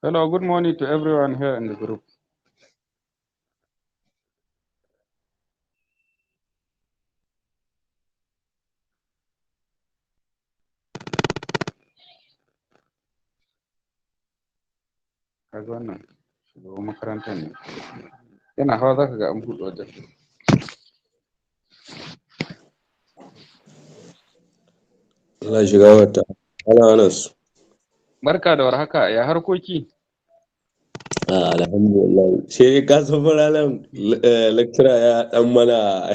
Hello, good morning to everyone here in the group. Kaga wannan shugaban makarantar ne. Yana hawa zaka ga an buɗe wajen. Allah shiga wata. Ana Anas. Barka da warhaka, ya harkoki? Alhamdulillah. Sai ka san ranar lecturer ya dan mana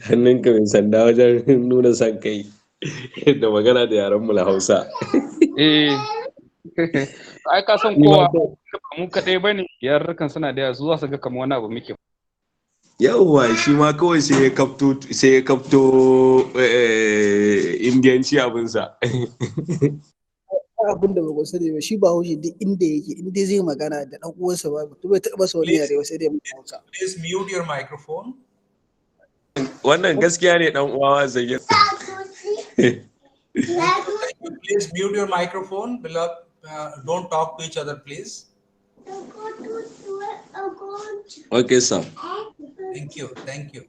hannunka mai sanda wajen nuna son kai da magana da yaren mu na Hausa. Eh, ai ka san Ni ma kowa to ba mu kaɗai ba ne, yarurrukan suna da yawa su za su ga kamar wani abu muke. yawwa shi ma kawai sai ya kafto indiyanci abinsa. Abin da ba ku sani ba shi Bahaushe duk inda yake in dai zai magana da ɗan uwansa ba to bai taɓa masa wani yare ba sai dai mu Hausa. Please mute your microphone. Wannan gaskiya ne dan uwa zai. Please mute your microphone. Beloved, don't talk to each other, please. Okay, sir. Thank you. Thank you.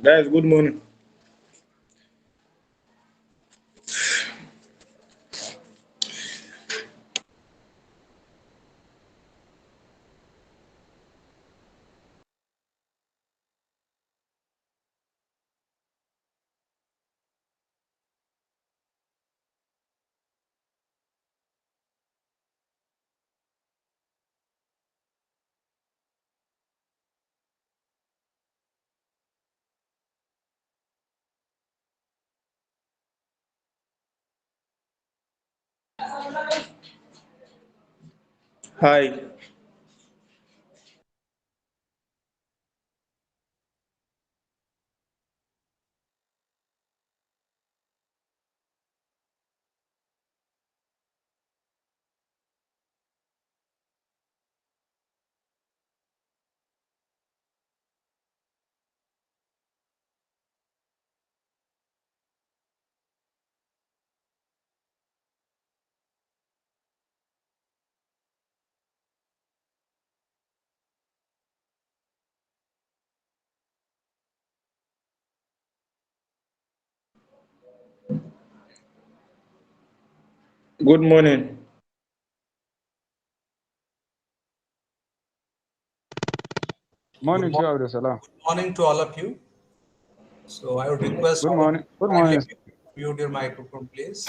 Guys, good morning. Hi. Good morning. Morning to you, Abdul Salam. Good morning to all of you. So I would request Good all of morning. you Good to kindly morning. mute your microphone, please.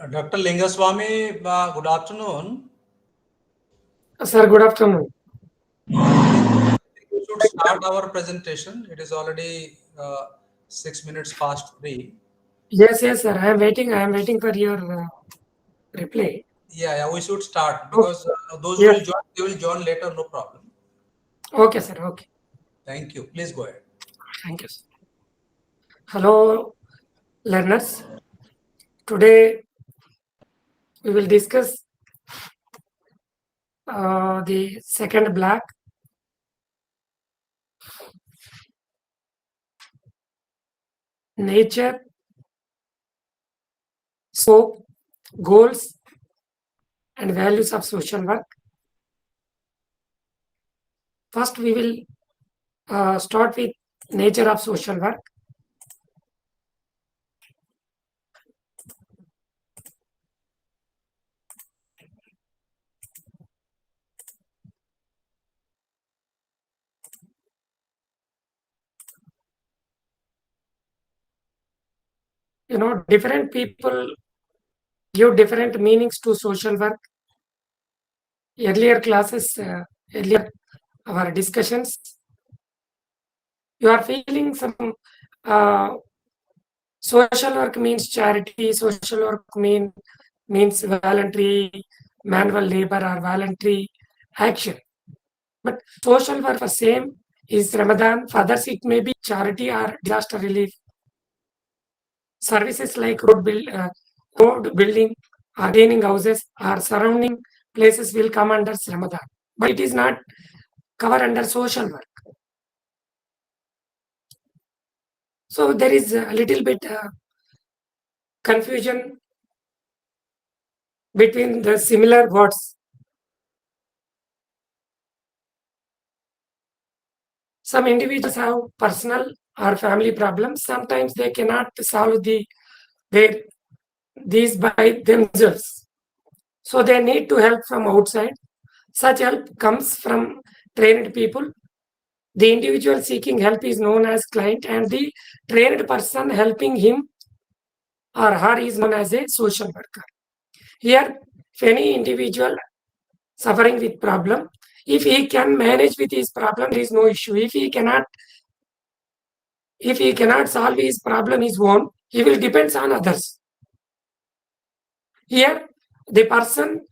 Dr. Lingaswamy, good afternoon. Sir, good afternoon. We should start our presentation. It is already 6 minutes past 3. Yes, sir. I am waiting for your reply. Yeah, we should start because those Yes. they will join later, no problem. Okay, sir. Okay. Thank you. Please go ahead. Thank you, sir. Hello, learners. Today we will discuss the second block, nature, scope, goals, and values of social work. First, we will start with nature of social work. Different people give different meanings to social work. Earlier classes, earlier our discussions, you are feeling some uh, social work means charity, social work means voluntary manual labor or voluntary action. But social work for same is Ramadan. For others, it may be charity or disaster relief. Services like road building, or cleaning houses, or surrounding places will come under Ramadan. But it is not covered under social work. So there is a little bit confusion between the similar words. Some individuals have personal or family problems. Sometimes they cannot solve these by themselves. So they need to help from outside. Such help comes from trained people. The individual seeking help is known as client, and the trained person helping him or her is known as a social worker. Here, if any individual suffering with problem, if he can manage with his problem, there is no issue. If he cannot solve his problem his own, he will depend on others. Here, the person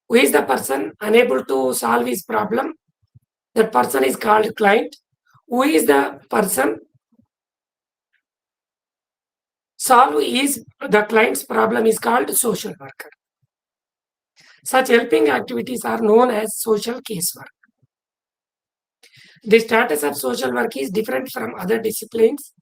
who is the person unable to solve his problem, that person is called client. Who is the person solve is the client's problem is called social worker. Such helping activities are known as social casework. The status of social work is different from other disciplines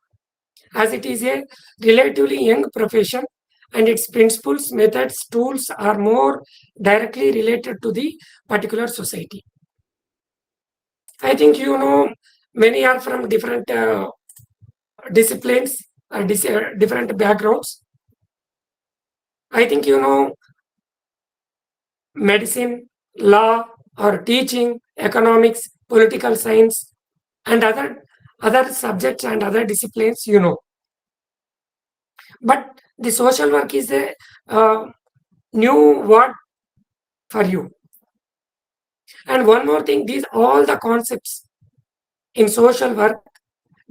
as it is a relatively young profession and its principles, methods, tools are more directly related to the particular society. I think many are from different disciplines, different backgrounds. I think medicine, law, or teaching, economics, political science, and other subjects and other disciplines. But the social work is a new word for you. And one more thing, these all the concepts in social work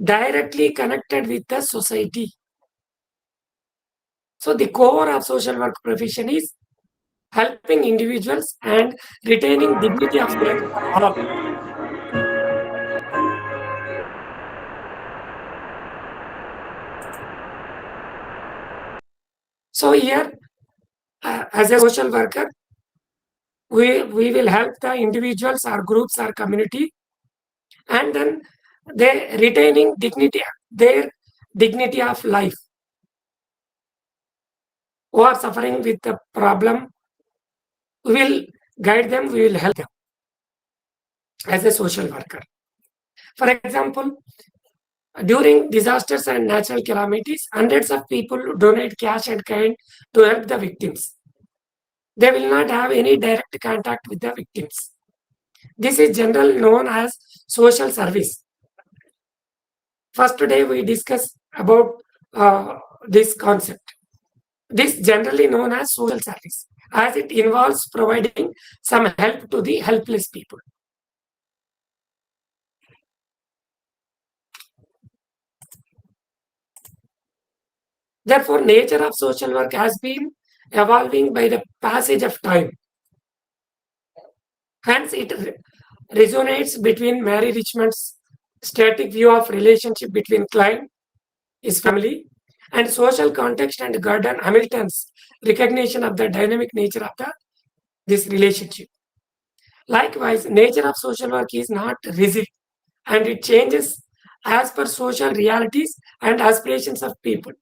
directly connected with the society. So the core of social work profession is helping individuals and retaining dignity of life for all. So here, as a social worker, we will help the individuals or groups or community, and then they retaining their dignity of life, who are suffering with the problem. We will guide them, we will help them as a social worker. For example, during disasters and natural calamities, hundreds of people donate cash and kind to help the victims. They will not have any direct contact with the victims. This is generally known as social service. First, today we discuss about this concept. This generally known as social service, as it involves providing some help to the helpless people. Therefore, nature of social work has been evolving by the passage of time. Hence, it resonates between Mary Richmond's static view of relationship between client, his family, and social context, and Gordon Hamilton's recognition of the dynamic nature of this relationship. Likewise, nature of social work is not rigid, and it changes as per social realities and aspirations of people.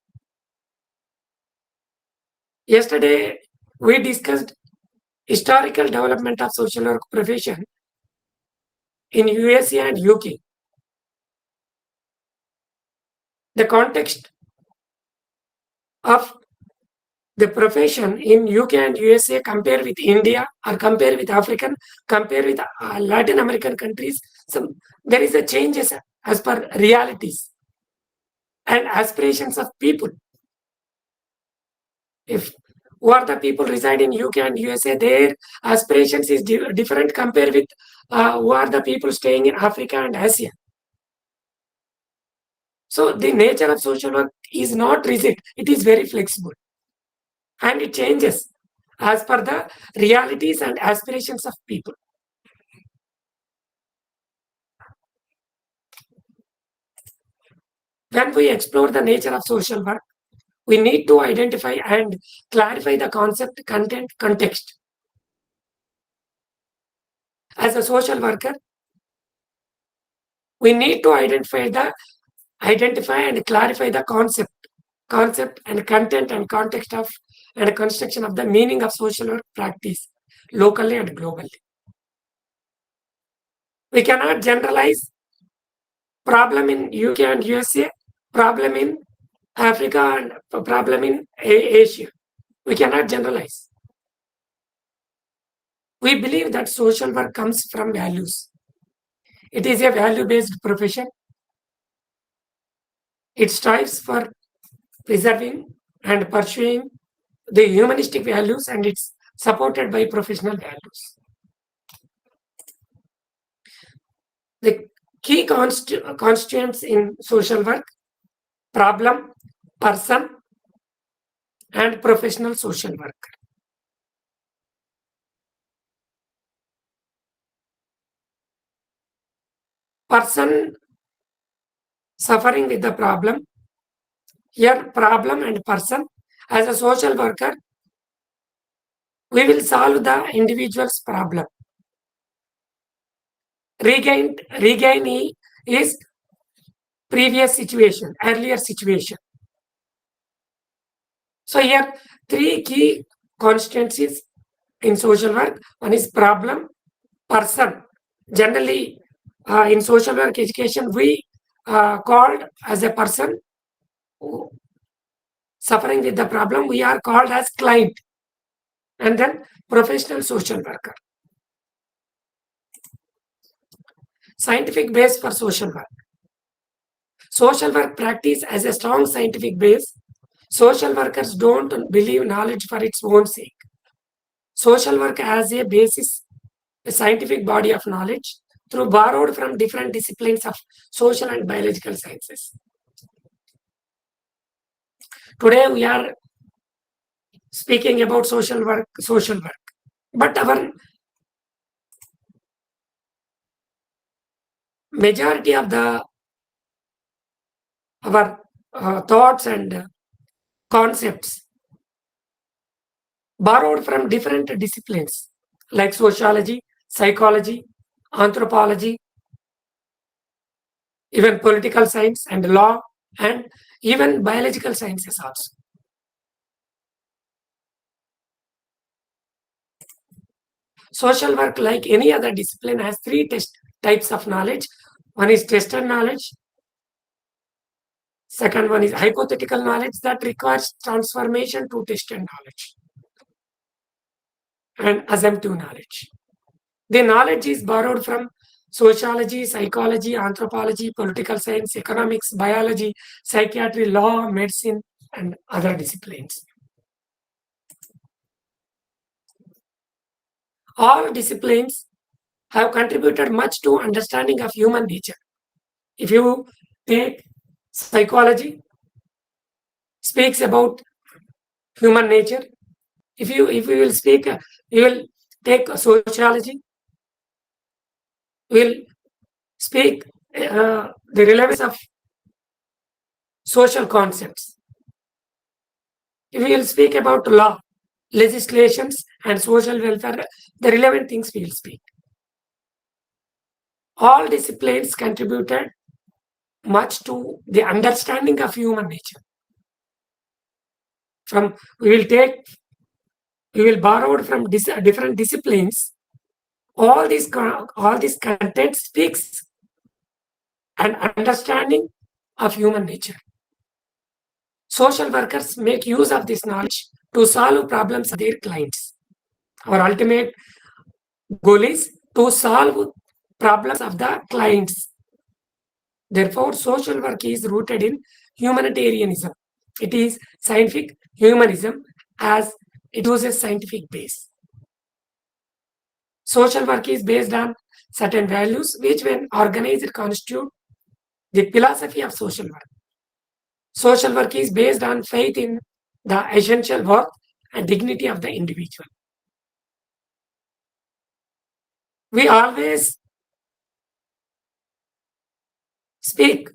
Yesterday, we discussed historical development of social work profession in USA and UK. The context of the profession in UK and USA compared with India or compared with African, compared with Latin American countries, there is a changes as per realities and aspirations of people. If who are the people reside in UK and USA, their aspirations is different compared with who are the people staying in Africa and Asia. So the nature of social work is not rigid, it is very flexible. And it changes as per the realities and aspirations of people. When we explore the nature of social work, we need to identify and clarify the concept, content, context. As a social worker, we need to identify and clarify the concept and content and context of and construction of the meaning of social work practice locally and globally. We cannot generalize problem in UK and USA, problem in Africa, and problem in Asia. We cannot generalize. We believe that social work comes from values. It is a value-based profession. It strives for preserving and pursuing the humanistic values, and it's supported by professional values. The key constituents in social work: problem, person, and professional social worker. Person suffering with the problem. Here, problem and person. As a social worker, we will solve the individual's problem. Regain his previous situation, earlier situation. So here, three key constituencies in social work. One is problem, person. Generally, in social work education, we called as a person who suffering with the problem, we are called as client, and then professional social worker. Scientific base for social work. Social work practice as a strong scientific base. Social workers don't believe knowledge for its own sake. Social work as a basis, a scientific body of knowledge through borrowed from different disciplines of social and biological sciences. Today we are speaking about social work, but our majority of our thoughts and concepts borrowed from different disciplines like sociology, psychology, anthropology, even political science and law, and even biological sciences also. Social work, like any other discipline, has three types of knowledge. One is tested knowledge. Second one is hypothetical knowledge that requires transformation to tested knowledge. And assumptive knowledge. The knowledge is borrowed from sociology, psychology, anthropology, political science, economics, biology, psychiatry, law, medicine, and other disciplines. All disciplines have contributed much to understanding of human nature. If you take psychology, speaks about human nature. If you will speak, you will take sociology, will speak the relevance of social concepts. If we will speak about law, legislations, and social welfare, the relevant things we will speak. All disciplines contributed much to the understanding of human nature. From we will borrow from different disciplines. All this content speaks an understanding of human nature. Social workers make use of this knowledge to solve problems of their clients. Our ultimate goal is to solve problems of the clients. Therefore, social work is rooted in humanitarianism. It is scientific humanism as it uses scientific base. Social work is based on certain values which when organized constitute the philosophy of social work. Social work is based on faith in the essential worth and dignity of the individual. We always speak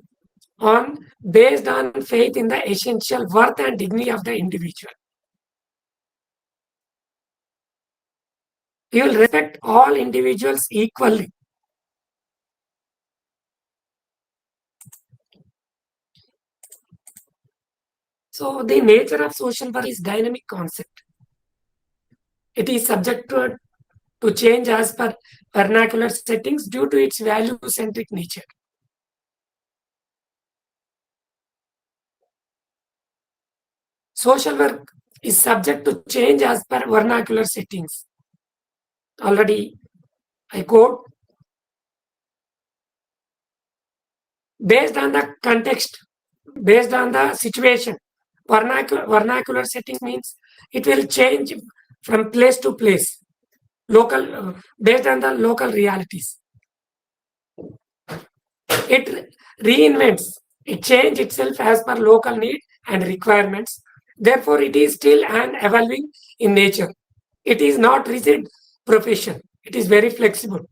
on based on faith in the essential worth and dignity of the individual. We will respect all individuals equally. So the nature of social work is dynamic concept. It is subject to change as per vernacular settings due to its value-centric nature. Social work is subject to change as per vernacular settings. Already I quote, based on the context, based on the situation. Vernacular settings means it will change from place to place, local based on the local realities. It reinvents, it changes itself as per local need and requirements. Therefore, it is still an evolving in nature. It is not rigid profession. It is very flexible.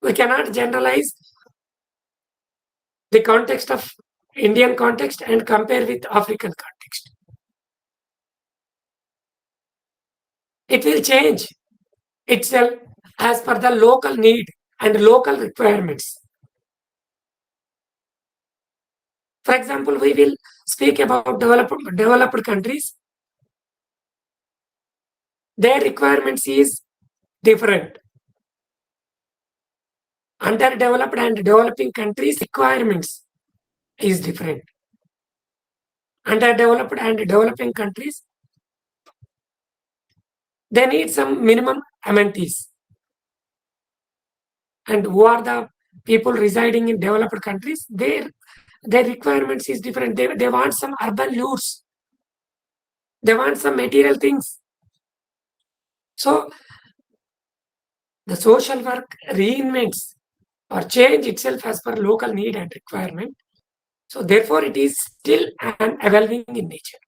We cannot generalize the context of Indian context and compare with African context. It will change itself as per the local need and local requirements. For example, we will speak about developed countries. Their requirements is different. Underdeveloped and developing countries' requirements is different. Underdeveloped and developing countries, they need some minimum amenities. And who are the people residing in developed countries? Their requirements is different. They want some urban lures. They want some material things. So the social work reinvents or change itself as per local need and requirement. So therefore, it is still an evolving in nature.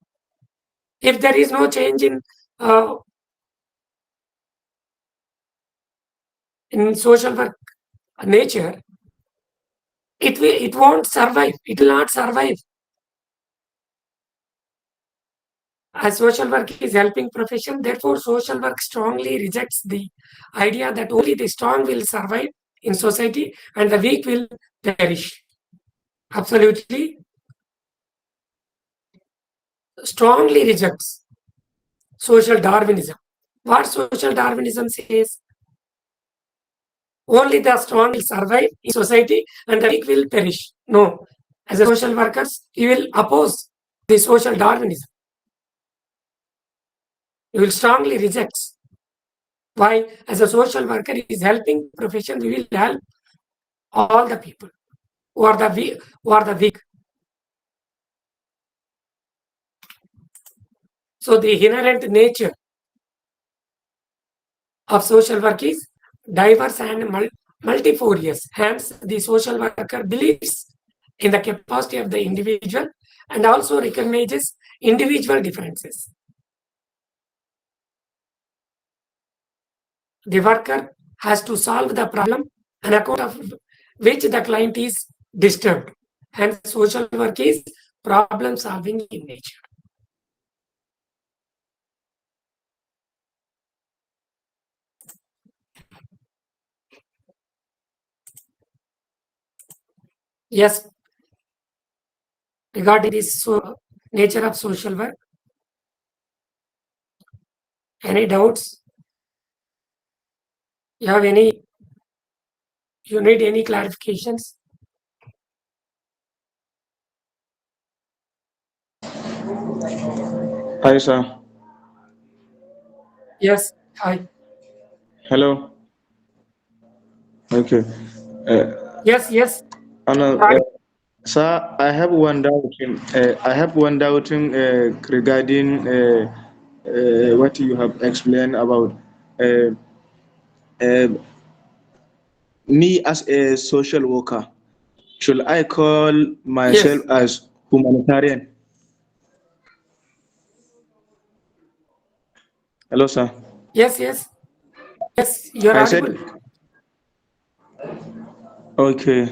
If there is no change in social work nature, it won't survive. It will not survive. As social work is helping profession, therefore social work strongly rejects the idea that only the strong will survive in society and the weak will perish. Absolutely strongly rejects social Darwinism. What social Darwinism says? Only the strong will survive in society and the weak will perish. No. As a social workers, you will oppose the social Darwinism. You will strongly reject. Why? As a social worker is helping profession, we will help all the people who are the weak. So the inherent nature of social work is diverse and multifarious. Hence, the social worker believes in the capacity of the individual and also recognizes individual differences. The worker has to solve the problem on account of which the client is disturbed. Hence, social work is problem solving in nature. Yes, regarding this nature of social work, any doubts? You need any clarifications? Hi, sir. Yes, hi. Hello. Okay. Yes. Anna, Right. sir, I have one doubting. Regarding what you have explained about uh, uh, me as a social worker. Should I call myself Yes, as humanitarian? Hello, sir. yes. You're I audible. said, okay.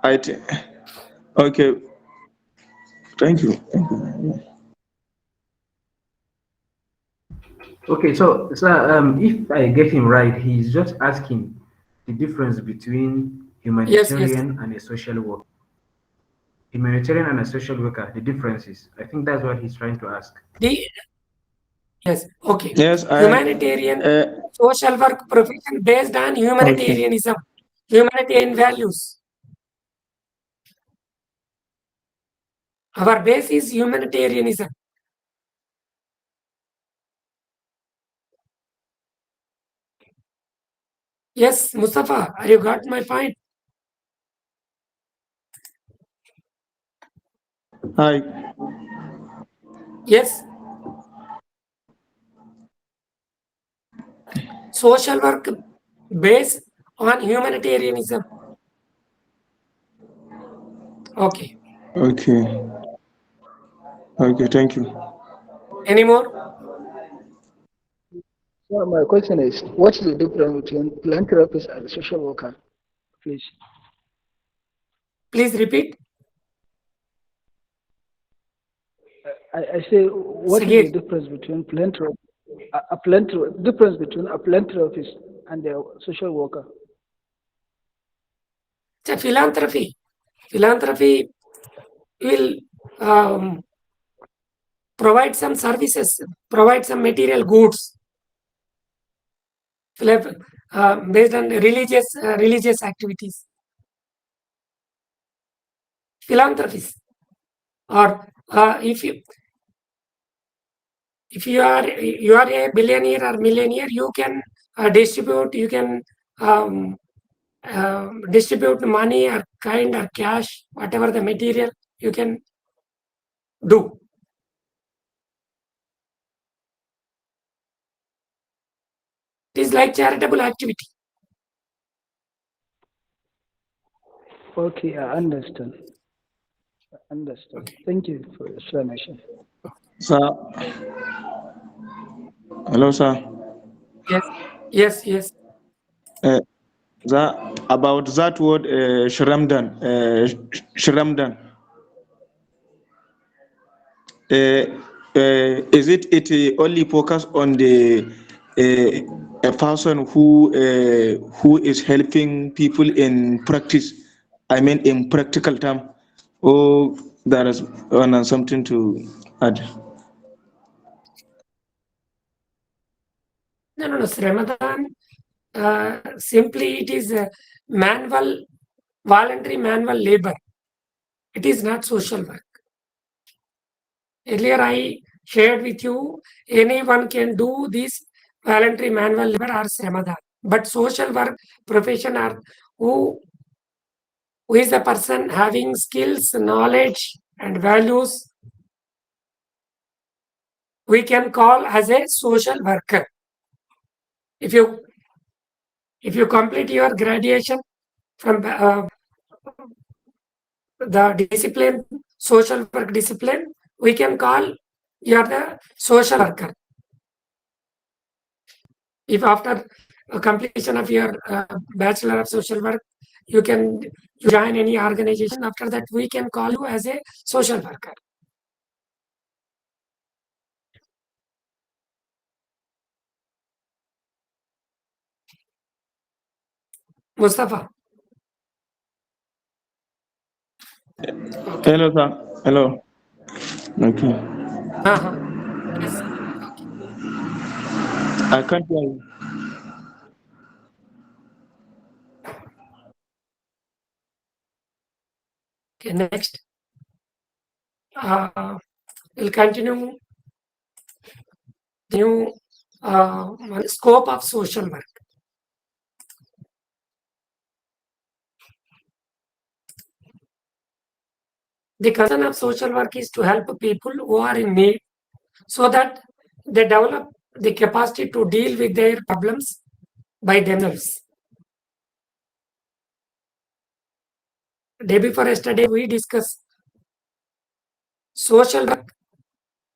I okay. Thank you. Thank you. Okay, so sir, if I get him right, he's just asking the difference between Yes. humanitarian and a social worker. Humanitarian and a social worker, the differences. I think that's what he's trying to ask. The yes, okay. Yes, Humanitarian social work profession based on okay. humanitarianism, humanitarian values. Our base is humanitarianism. Yes, Mustafa, have you got my point? Hi. Yes, social work based on humanitarianism. Okay. Okay. Okay. Thank you. Any more? So my question is, what is the difference between philanthropist and social worker, please? Please repeat. I say, what is the Sagir. difference between difference between a philanthropist and a social worker? It's a philanthropy. Philanthropy will provide some services, provide some material goods based on religious activities. Philanthropists, or if you are a billionaire or millionaire, you can you can um, distribute money or kind or cash, whatever the material you can do. It is like charitable activity. Okay, I understand. Understand. Okay. Thank you for your explanation. Sir. Hello, sir. Yes. Uh, about that word, Shramdan. Shramdan. Uh, is it only focus on the a person who is helping people in practice? I mean, in practical term, or there is something to add? No. Ramadan, simply it is voluntary manual labor. It is not social work. Earlier, I shared with you anyone can do this voluntary manual labor or Ramadan. But social work profession are who is the person having skills, knowledge, and values we can call as a social worker. If you complete your graduation from the discipline, social work discipline, we can call you are the social worker. If after completion of your Bachelor of Social Work, you can join any organization, after that we can call you as a social worker. Mustafa. Okay. Hello, sir. Hello. Okay. Yes. I can't hear you. Okay, next. We'll continue the new scope of social work. The concern of social work is to help people who are in need so that they develop the capacity to deal with their problems by themselves. Day before yesterday, we discussed social work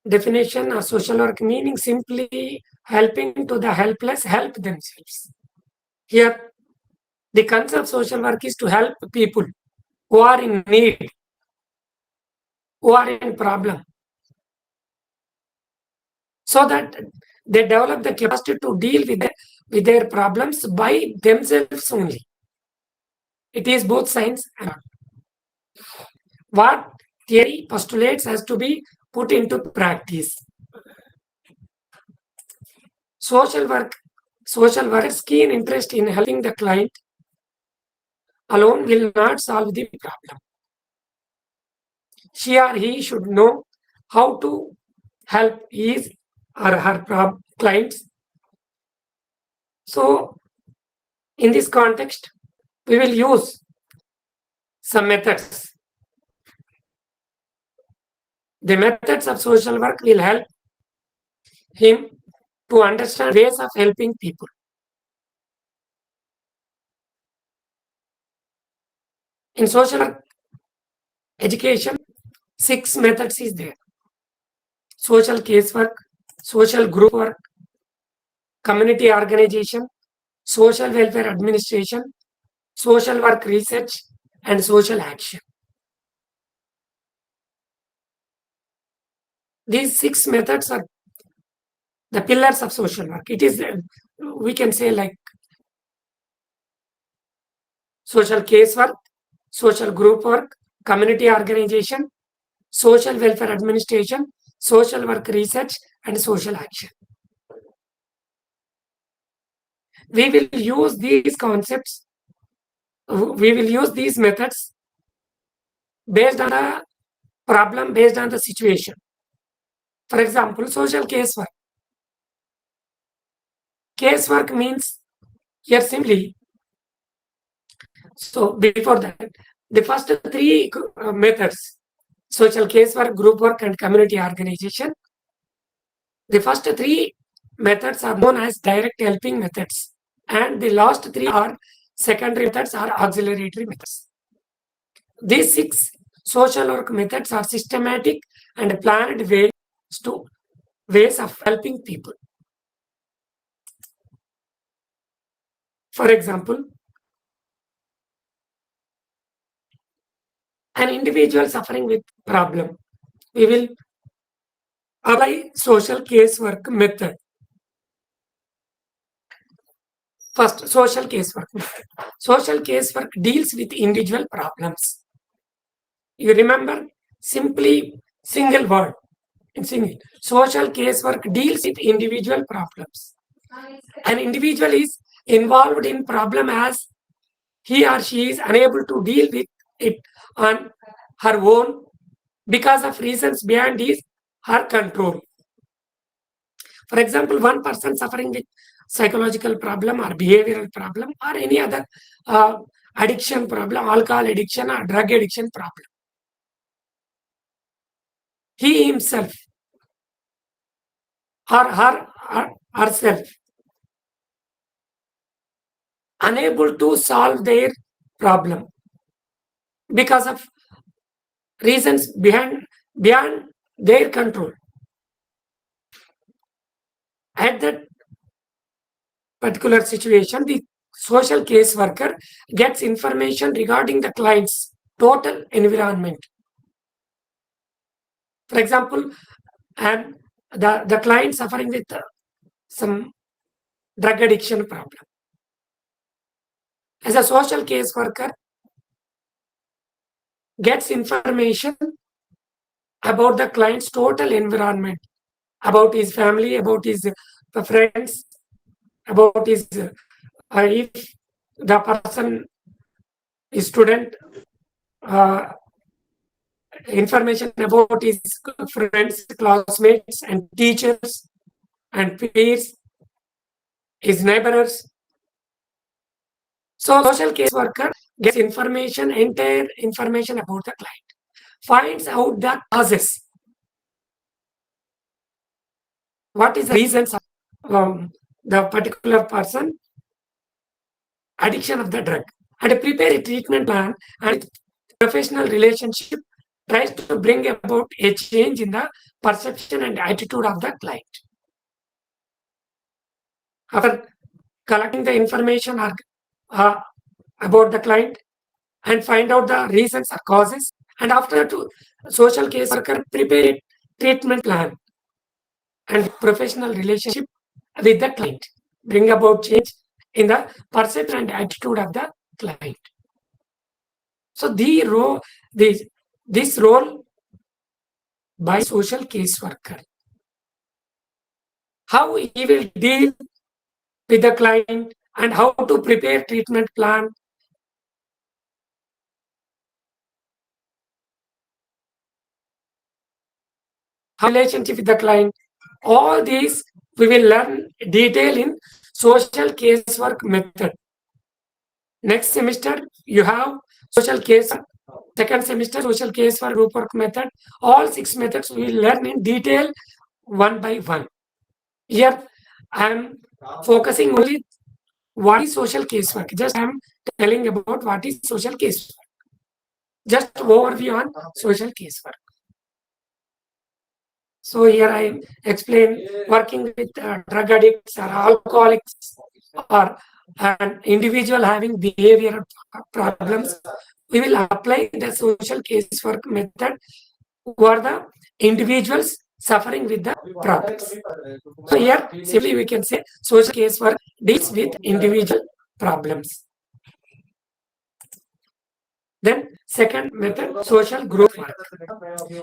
definition or social work meaning simply helping to the helpless help themselves. Here, the concept of social work is to help people who are in need, who are in problem, so that they develop the capacity to deal with their problems by themselves only. It is both science and art. What theory postulates has to be put into practice. Social work's keen interest in helping the client alone will not solve the problem. She or he should know how to help his or her clients. So, in this context, we will use some methods. The methods of social work will help him to understand ways of helping people. In social work education, 6 methods is there. Social casework, social group work, community organization, social welfare administration, social work research, and social action. These 6 methods are the pillars of social work. It is, we can say, like social casework, social group work, community organization, social welfare administration, social work research, and social action. We will use these concepts, we will use these methods based on the problem, based on the situation. For example, social casework. Casework means here simply, so before that, the first 3 methods, social casework, group work, and community organization, the first 3 methods are known as direct helping methods, and the last 3 are secondary methods or auxiliary methods. These 6 social work methods are systematic and planned ways of helping people. For example, an individual suffering with problem, we will apply social casework method. First, social casework method. Social casework deals with individual problems. You remember simply single word in single. Social casework deals with individual problems. An individual is involved in problem as he or she is unable to deal with it on her own because of reasons beyond her control. For example, one person suffering with psychological problem or behavioral problem or any other addiction problem, alcohol addiction or drug addiction problem. He himself or herself unable to solve their problem because of reasons beyond their control. At that particular situation, the social case worker gets information regarding the client's total environment. For example, and the client suffering with some drug addiction problem. As a social case worker, gets information about the client's total environment, about his family, about his friends, about his if the person is student, information about his friends, classmates, and teachers and peers, his neighbors. So social case worker gets information, entire information about the client, finds out the causes. What is the reasons of the particular person addiction of the drug, and prepare a treatment plan and professional relationship tries to bring about a change in the perception and attitude of the client. After collecting the information about the client and find out the reasons or causes, and after to social case worker prepare a treatment plan and professional relationship with the client, bring about change in the perception and attitude of the client. So this role by social case worker, how he will deal with the client and how to prepare treatment plan, relationship with the client, all these we will learn detail in social casework method. Next semester you have social case. Second semester social case for group work method. All 6 methods we will learn in detail one by one. Here I am focusing only what is social casework. Just I am telling about what is social casework. Just overview on social casework. So here I explain working with drug addicts or alcoholics or an individual having behavioral problems. We will apply the social casework method for the individuals suffering with the problems. So here simply we can say social casework deals with individual problems. Then second method, social group work.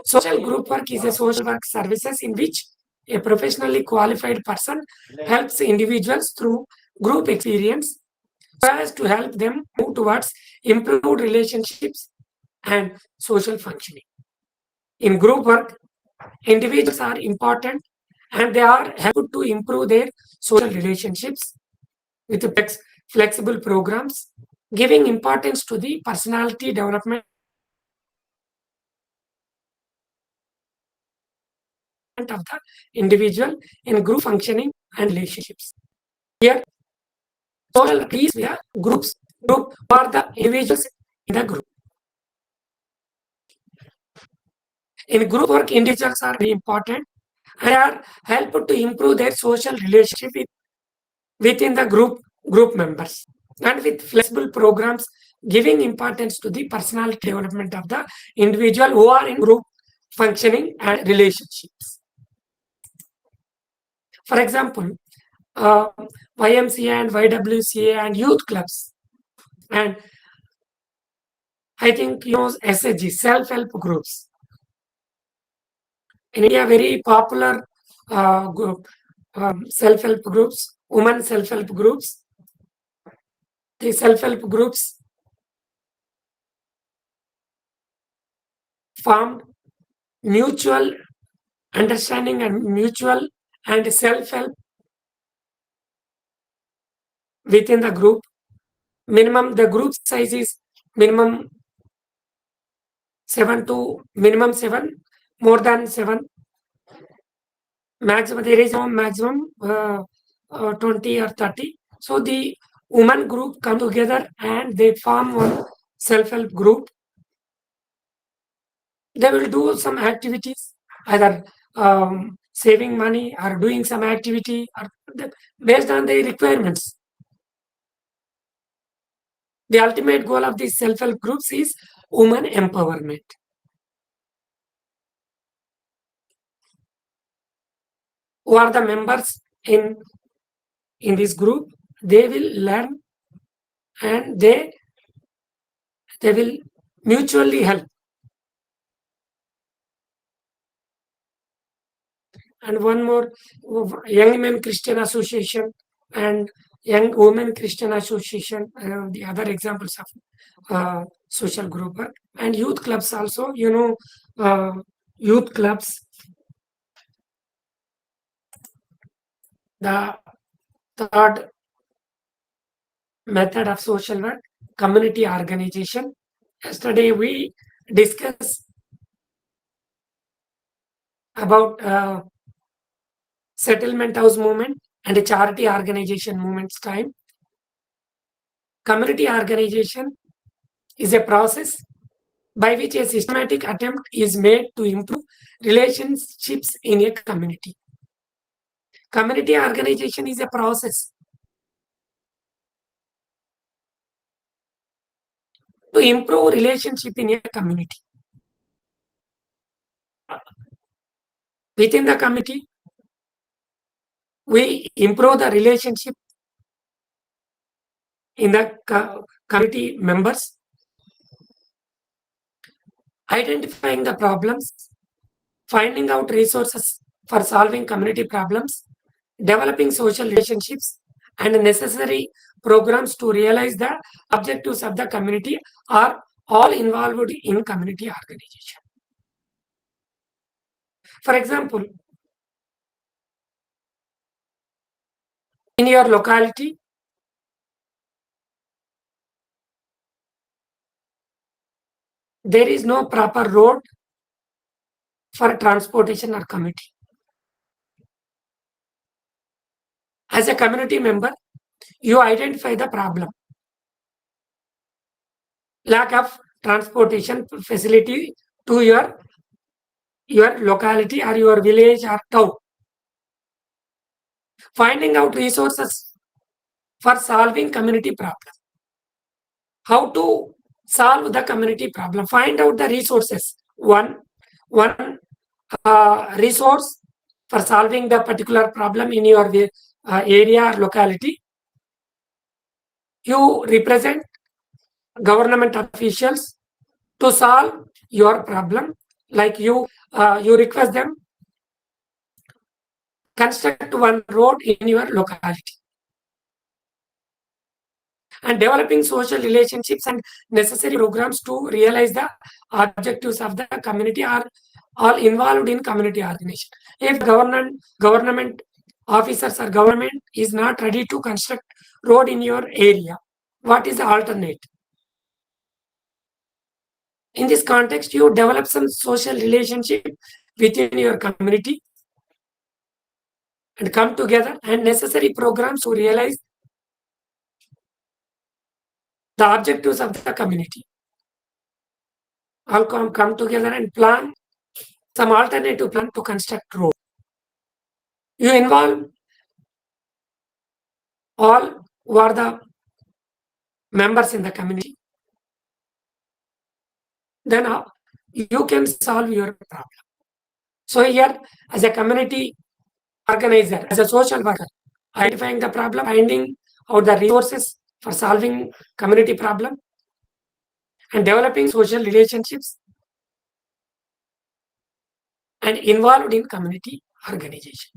Social group work is a social work services in which a professionally qualified person helps individuals through group experience so as to help them move towards improved relationships and social functioning. In group work, individuals are important and they are helped to improve their social relationships with flexible programs, giving importance to the personality development of the individual in group functioning and relationships. Here, social deals with the groups. Group are the individuals in the group. In group work, individuals are very important and are helped to improve their social relationship within the group members, and with flexible programs giving importance to the personality development of the individual who are in group functioning and relationships. For example, YMCA and YWCA and youth clubs, and I think SHG, self-help groups. In India, very popular group, self-help groups, women self-help groups. The self-help groups formed mutual understanding and mutual and self-help within the group. Minimum, the group size is minimum 7, more than 7. Maximum, there is no maximum 20 or 30. So the women group come together and they form one self-help group. They will do some activities, either saving money or doing some activity or based on their requirements. The ultimate goal of these self-help groups is women empowerment. Who are the members in this group? They will learn and they will mutually help. And one more, Young Men Christian Association and Young Women Christian Association, the other examples of social group work. And youth clubs also, youth clubs. The third method of social work, community organization. Yesterday we discussed about settlement house movement and a charity organization movement's time. Community organization is a process by which a systematic attempt is made to improve relationships in a community. Community organization is a process to improve relationship in a community. Within the community, we improve the relationship in the community members, identifying the problems, finding out resources for solving community problems, developing social relationships, and necessary programs to realize the objectives of the community are all involved in community organization. For example, in your locality, there is no proper road for transportation or commuting. As a community member, you identify the problem. Lack of transportation facility to your locality or your village or town. Finding out resources for solving community problem. How to solve the community problem? Find out the resources. One resource for solving the particular problem in your area or locality. You represent government officials to solve your problem. Like you request them construct one road in your locality. And developing social relationships and necessary programs to realize the objectives of the community are all involved in community organization. If government officers or government is not ready to construct road in your area, what is the alternate? In this context, you develop some social relationship within your community and come together and necessary programs to realize the objectives of the community. All come together and plan some alternative plan to construct road. You involve all who are the members in the community. Then you can solve your problem. So here, as a community organizer, as a social worker, identifying the problem, finding out the resources for solving community problem, and developing social relationships, and involved in community organization.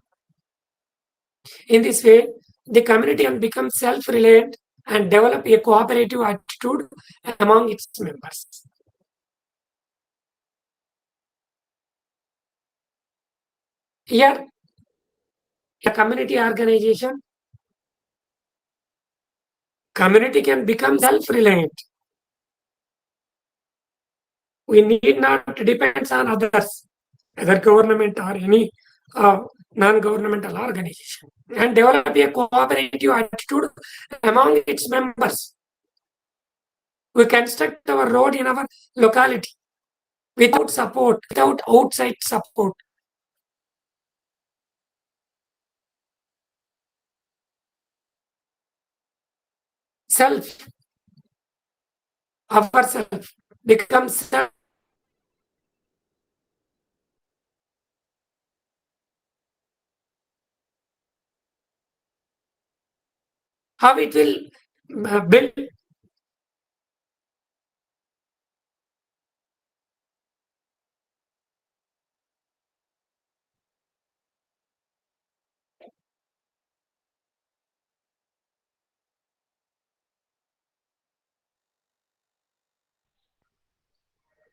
In this way, the community can become self-reliant and develop a cooperative attitude among its members. Here, a community organization, community can become self-reliant. We need not depend on others, whether government or any non-governmental organization and develop a cooperative attitude among its members. We construct our road in our locality without support, without outside support. Self, ourself becomes self. How it will build.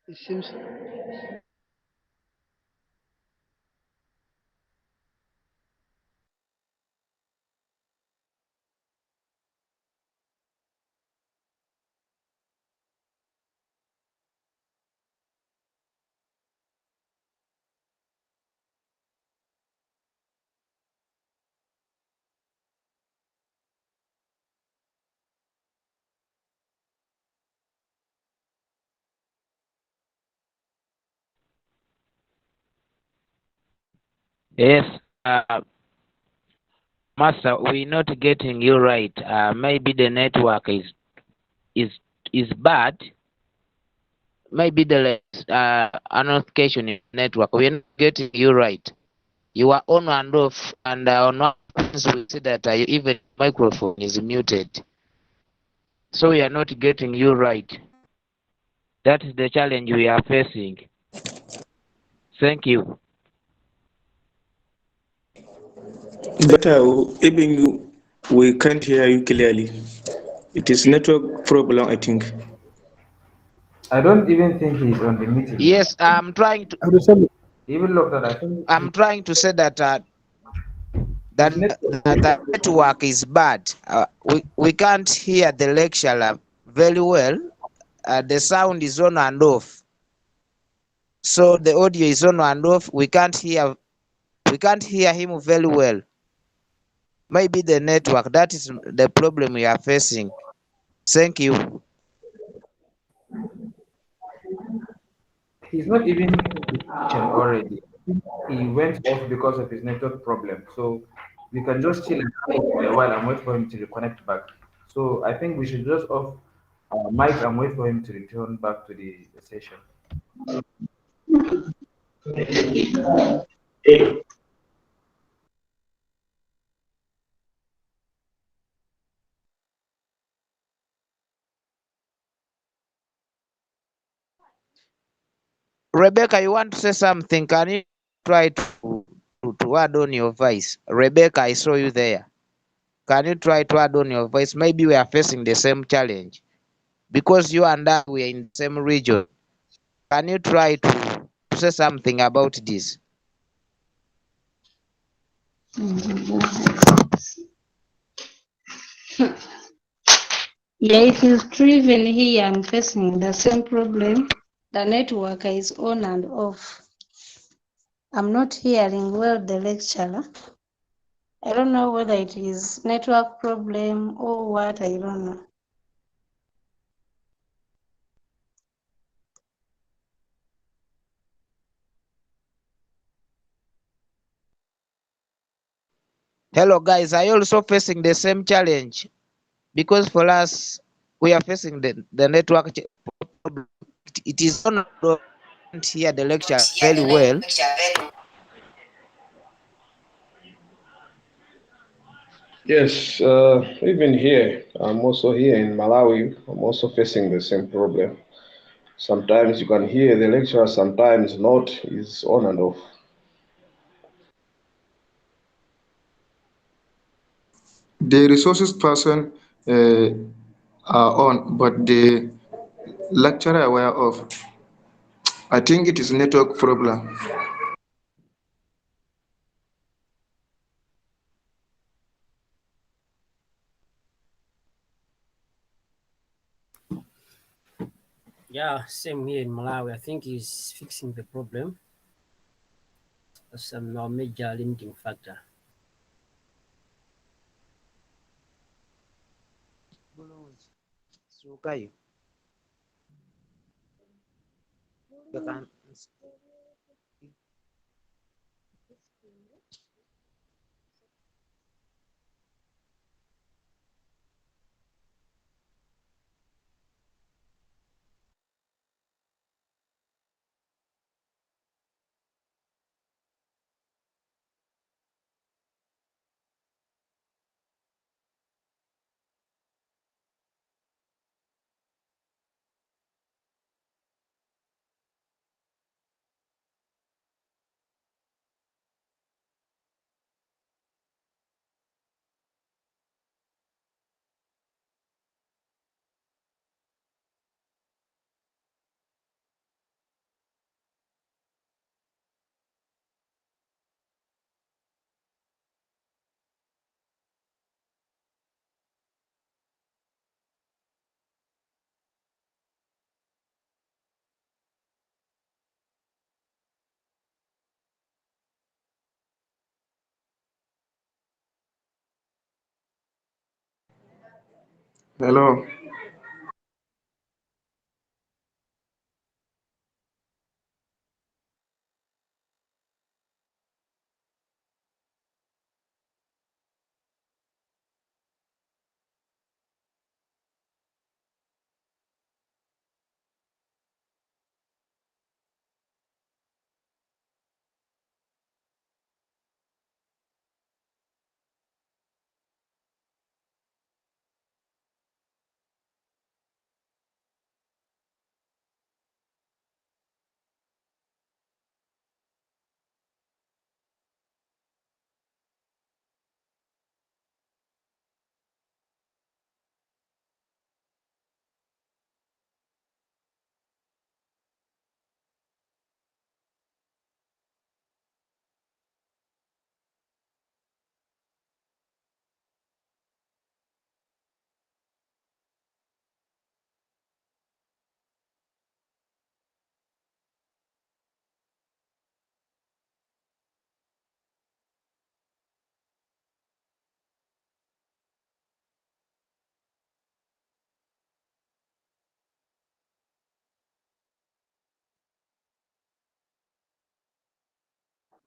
It seems Yes, Master, we're not getting you right. Maybe the network is is bad. Maybe the annotation in network. We're not getting you right. You are on and off, and on one things we see that even microphone is muted. So we are not getting you right. That is the challenge we are facing. Thank you. But even we can't hear you clearly. It is network problem, I think. I don't even think he's on the meeting. Yes, I'm trying to. Even look that I think I'm trying to say that his the network is bad. We can't hear the lecturer very well. The sound is on and off. So the audio is on and off. We can't hear him very well. Maybe the network. That is the problem we are facing. Thank you. he's not even in the kitchen already. He went off because of his network problem. So we can just chill and hide for a while and wait for him to reconnect back. So I think we should just off our mics and wait for him to return back to the session. Rebecca, you want to say something? Can you try to add on your voice? Rebecca, I saw you there. Can you try to add on your voice? Maybe we are facing the same challenge. Because you and I, we are in the same region. Can you try to say something about this? Yeah, it is true. Even here, I'm facing the same problem. The network is on and off. I'm not hearing well the lecturer. I don't know whether it is network problem or what, I don't know. Hello guys, are you also facing the same challenge? Because for us, we are facing the network problem. It is on and off. We can't hear the lecture very well. Yes, even here, I'm also here in Malawi. I'm also facing the same problem. Sometimes you can hear the lecturer, sometimes not. It's on and off. The resources person are on, but the lecturer aware of. I think it is network problem. Yeah, same here in Malawi. I think he's fixing the problem. some major limiting factor. Sukayo. Tekan. Hello.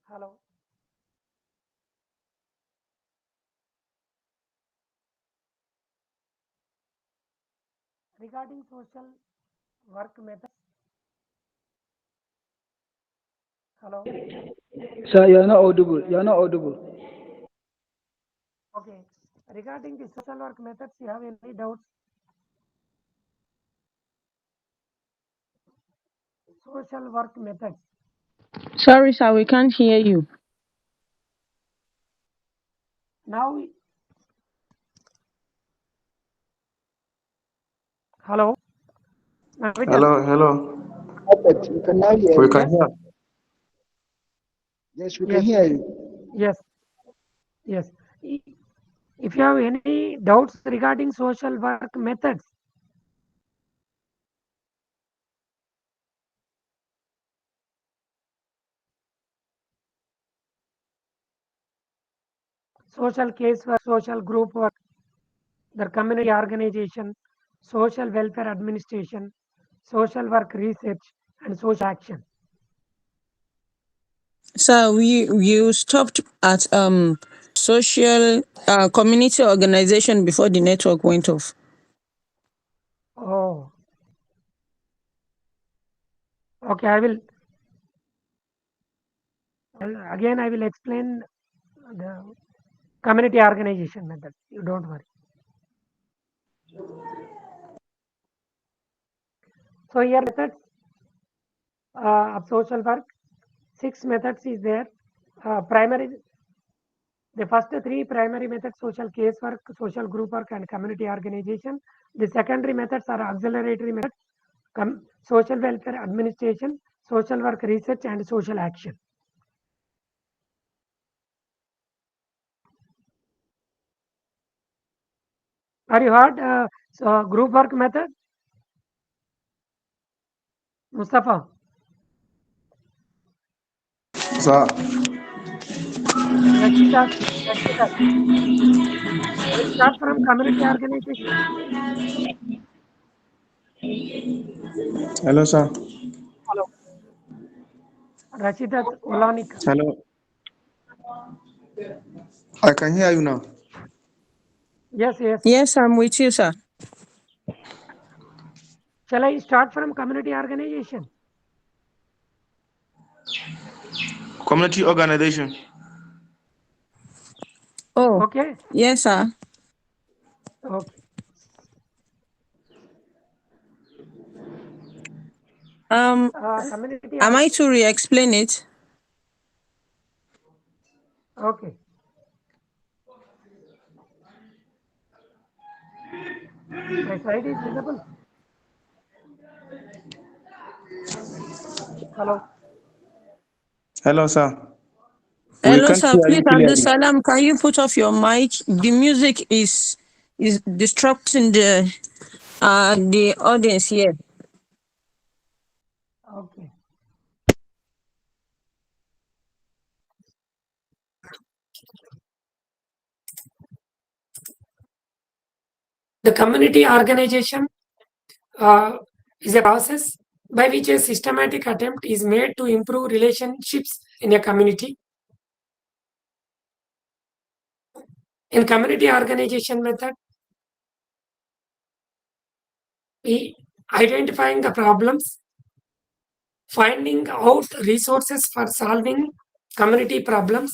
Hello. Regarding social work methods. Hello. Sir, you're not audible. You're not audible. Okay. Regarding the social work methods, you have any doubts? Social work methods. Sorry, sir, we can't hear you. Now, hello. Hello. Perfect. We can now hear We you. can hear. Yes, we can hear you. Yes. If you have any doubts regarding social work methods, social case work, social group work, the community organization, social welfare administration, social work research, and social action. Sir, you stopped at social community organization before the network went off. Oh, okay. I will again. I will explain the community organization method. You don't worry. So here methods of social work. 6 methods is there. Primary. The first 3 primary methods: social case work, social group work, and community organization. The secondary methods are auxiliary methods: social welfare administration, social work research, and social action. Are you heard group work method? Mustafa. Sir. Rachita, let's start from community organization. Hello, sir. Hello. Rachita Olonika. Hello. I can hear you now. Yes, yes. Yes, I'm with you, sir. Shall I start from community organization? Community organization. Oh, Okay. yes, sir. Okay. Community. Am I to re-explain it? Okay. My slide is visible. Hello. Hello, sir. We Hello, can't sir. hear Please, you clearly. Abdul Salam, can you put off your mic? The music is disrupting the audience here. Okay. The community organization is a process by which a systematic attempt is made to improve relationships in a community. In community organization method, we identifying the problems, finding out resources for solving community problems,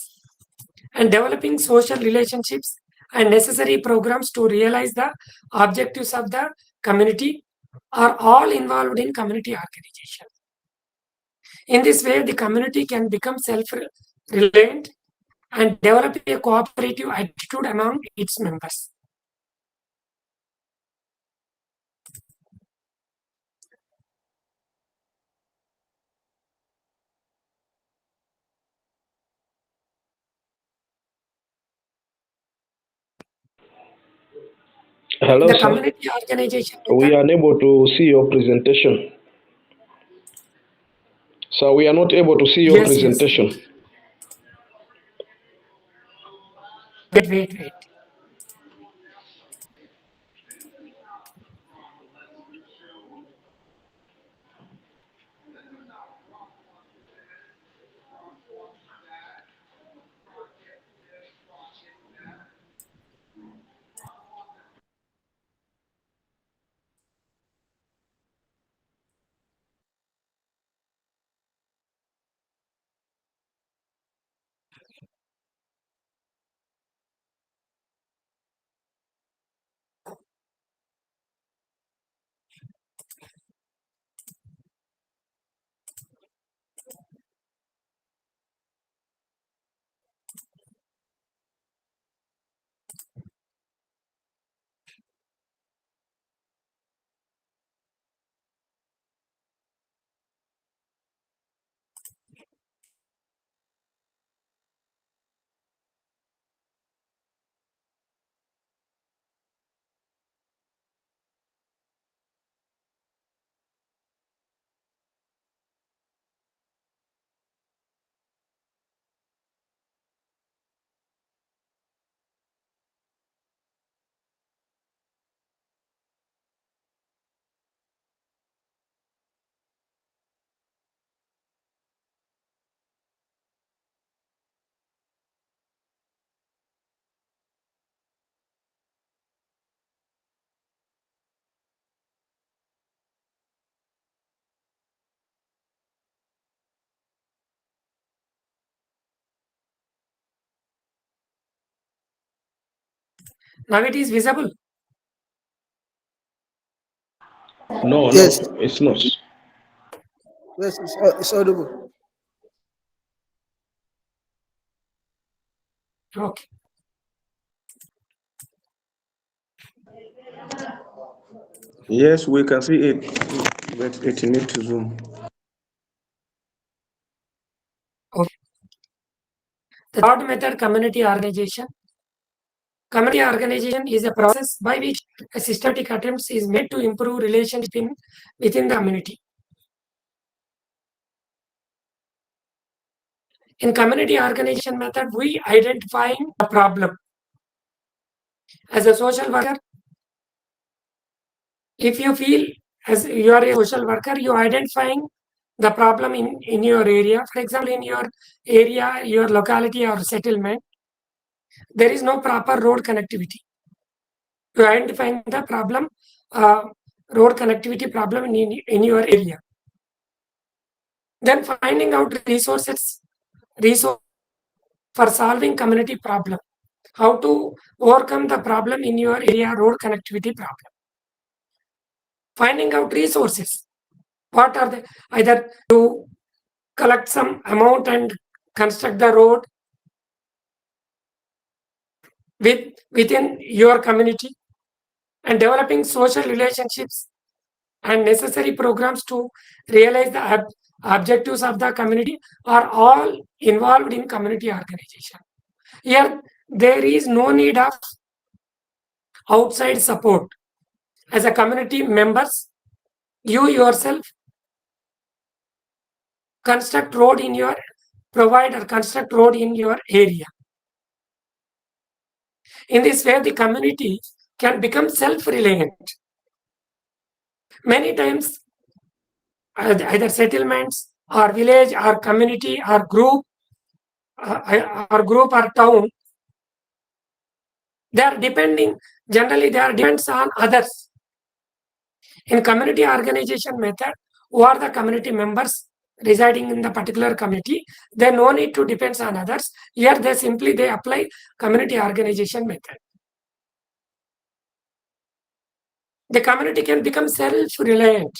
and developing social relationships and necessary programs to realize the objectives of the community are all involved in community organization. In this way, the community can become self-reliant and develop a cooperative attitude among its members. Hello, The sir. community organization We are unable to see your presentation. Sir, we are not able to see your Yes, yes. presentation. Wait. Now it is visible. No, Yes. it's not. Yes, it's audible. Okay. Yes, we can see it, but it needs to zoom. Okay. The third method, community organization. Community organization is a process by which a systematic attempt is made to improve relationship within the community. In community organization method, we identify the problem. As a social worker, if you feel as you are a social worker, you are identifying the problem in your area. For example, in your area, your locality or settlement, there is no proper road connectivity. You are identifying the problem, road connectivity problem in your area. Then finding out resource for solving community problem. How to overcome the problem in your area road connectivity problem. Finding out resources. What are they? Either to collect some amount and construct the road within your community, and developing social relationships and necessary programs to realize the objectives of the community are all involved in community organization. Here, there is no need of outside support. As a community members, you yourself provide or construct road in your area. In this way, the community can become self-reliant. Many times, either settlements or village or community or group or town, generally they are depends on others. In community organization method, who are the community members residing in the particular community, they no need to depend on others. Here they apply community organization method. The community can become self-reliant.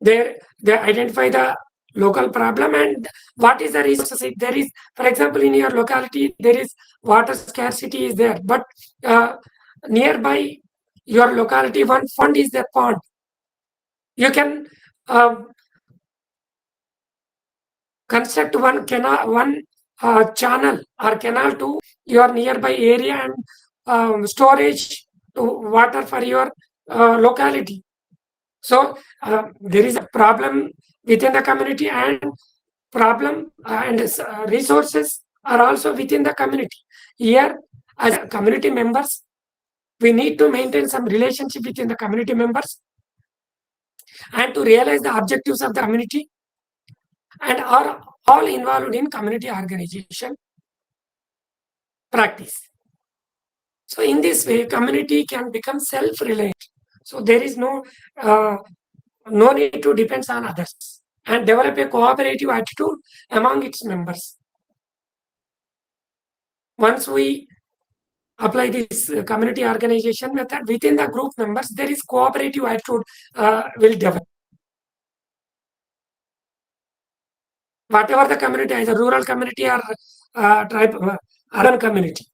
They identify the local problem and what is the resources. If there is, for example, in your locality, there is water scarcity is there, but nearby your locality, one fund is the pond. You can construct one channel or canal to your nearby area and storage to water for your locality. So there is a problem within the community and resources are also within the community. Here, as community members, we need to maintain some relationship within the community members and to realize the objectives of the community, and are all involved in community organization practice. So in this way, community can become self-reliant. So there is no need to depend on others, and develop a cooperative attitude among its members. Once we apply this community organization method within the group members, there is cooperative attitude will develop. Whatever the community, either rural community or urban community.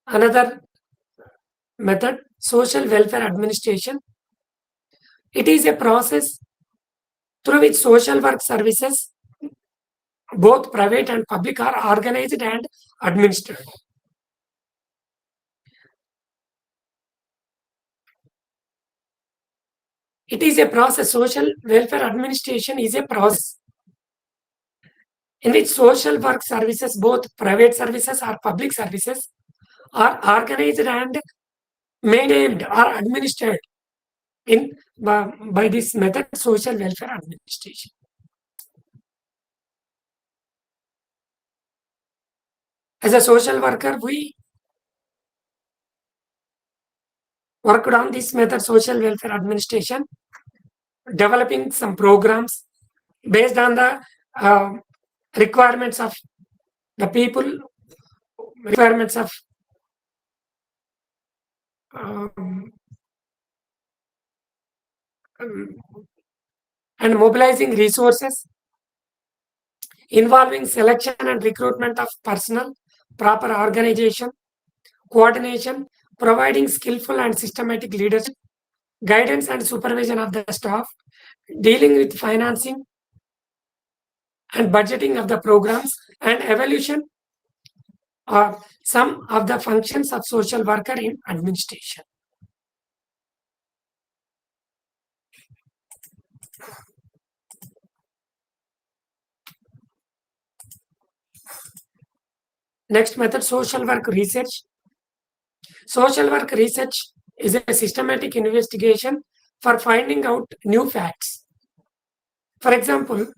Another method, social welfare administration. It is a process through which social work services, both private and public, are organized and administered. It is a process. Social welfare administration is a process in which social work services, both private services or public services, are organized and maintained or administered by this method, social welfare administration. As a social worker, we worked on this method, social welfare administration, developing some programs based on the requirements of the people, requirements of and mobilizing resources, involving selection and recruitment of personnel, proper organization, coordination, providing skillful and systematic leadership, guidance and supervision of the staff, dealing with financing and budgeting of the programs, and evaluation are some of the functions of social worker in administration. Next method, social work research. Social work research is a systematic investigation for finding out new facts. For example,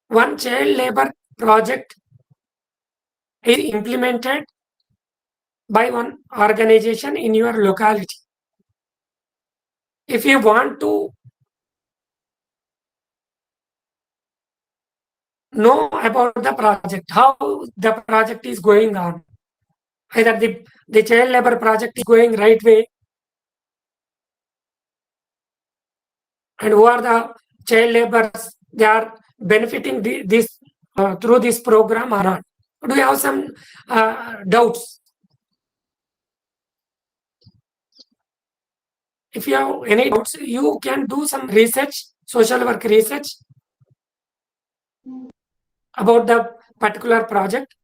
one child labor project is implemented by one organization in your locality. If you want to know about the project, how the project is going on, either the child labor project is going right way, and who are the child laborers, they are benefiting this through this program or not. Do you have some doubts? If you have any doubts, you can do some research, social work research about the particular project.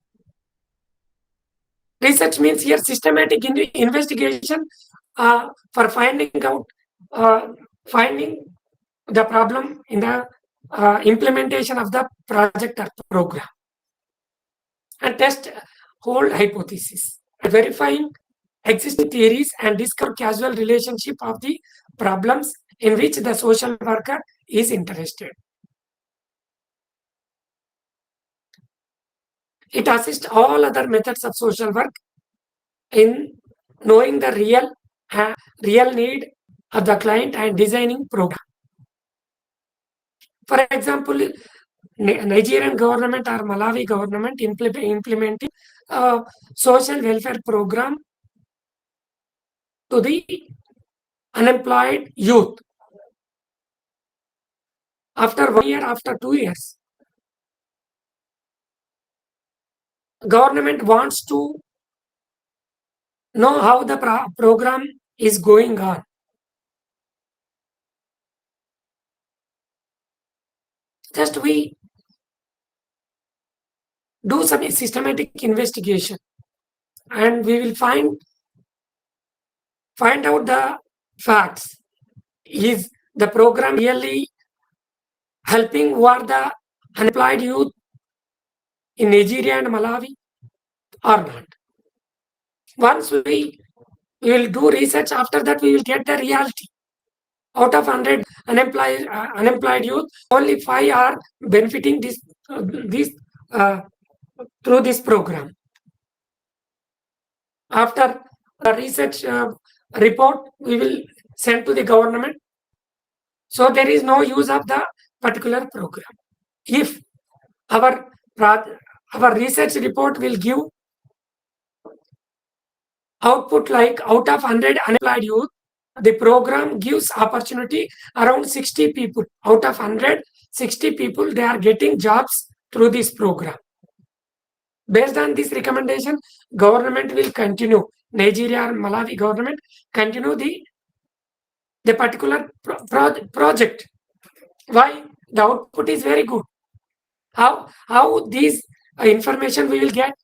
Research means here systematic investigation for finding out finding the problem in the implementation of the project or program, and test whole hypothesis, verifying existing theories and discover causal relationship of the problems in which the social worker is interested. It assists all other methods of social work in knowing the real need of the client and designing program. For example, Nigerian government or Malawi government implementing a social welfare program to the unemployed youth. After 1 year, after 2 years, government wants to know how the program is going on. Just we do some systematic investigation, and we will find out the facts. Is the program really helping who are the unemployed youth in Nigeria and Malawi or not? Once we will do research, after that we will get the reality. Out of 100 unemployed youth, only 5 are benefiting this through this program. After the research report, we will send to the government. So there is no use of the particular program. If our research report will give output like out of 100 unemployed youth, the program gives opportunity around 60 people. Out of 100, 60 people, they are getting jobs through this program. Based on this recommendation, government will continue, Nigeria or Malawi government continue the particular project. Why? The output is very good. How these information we will get?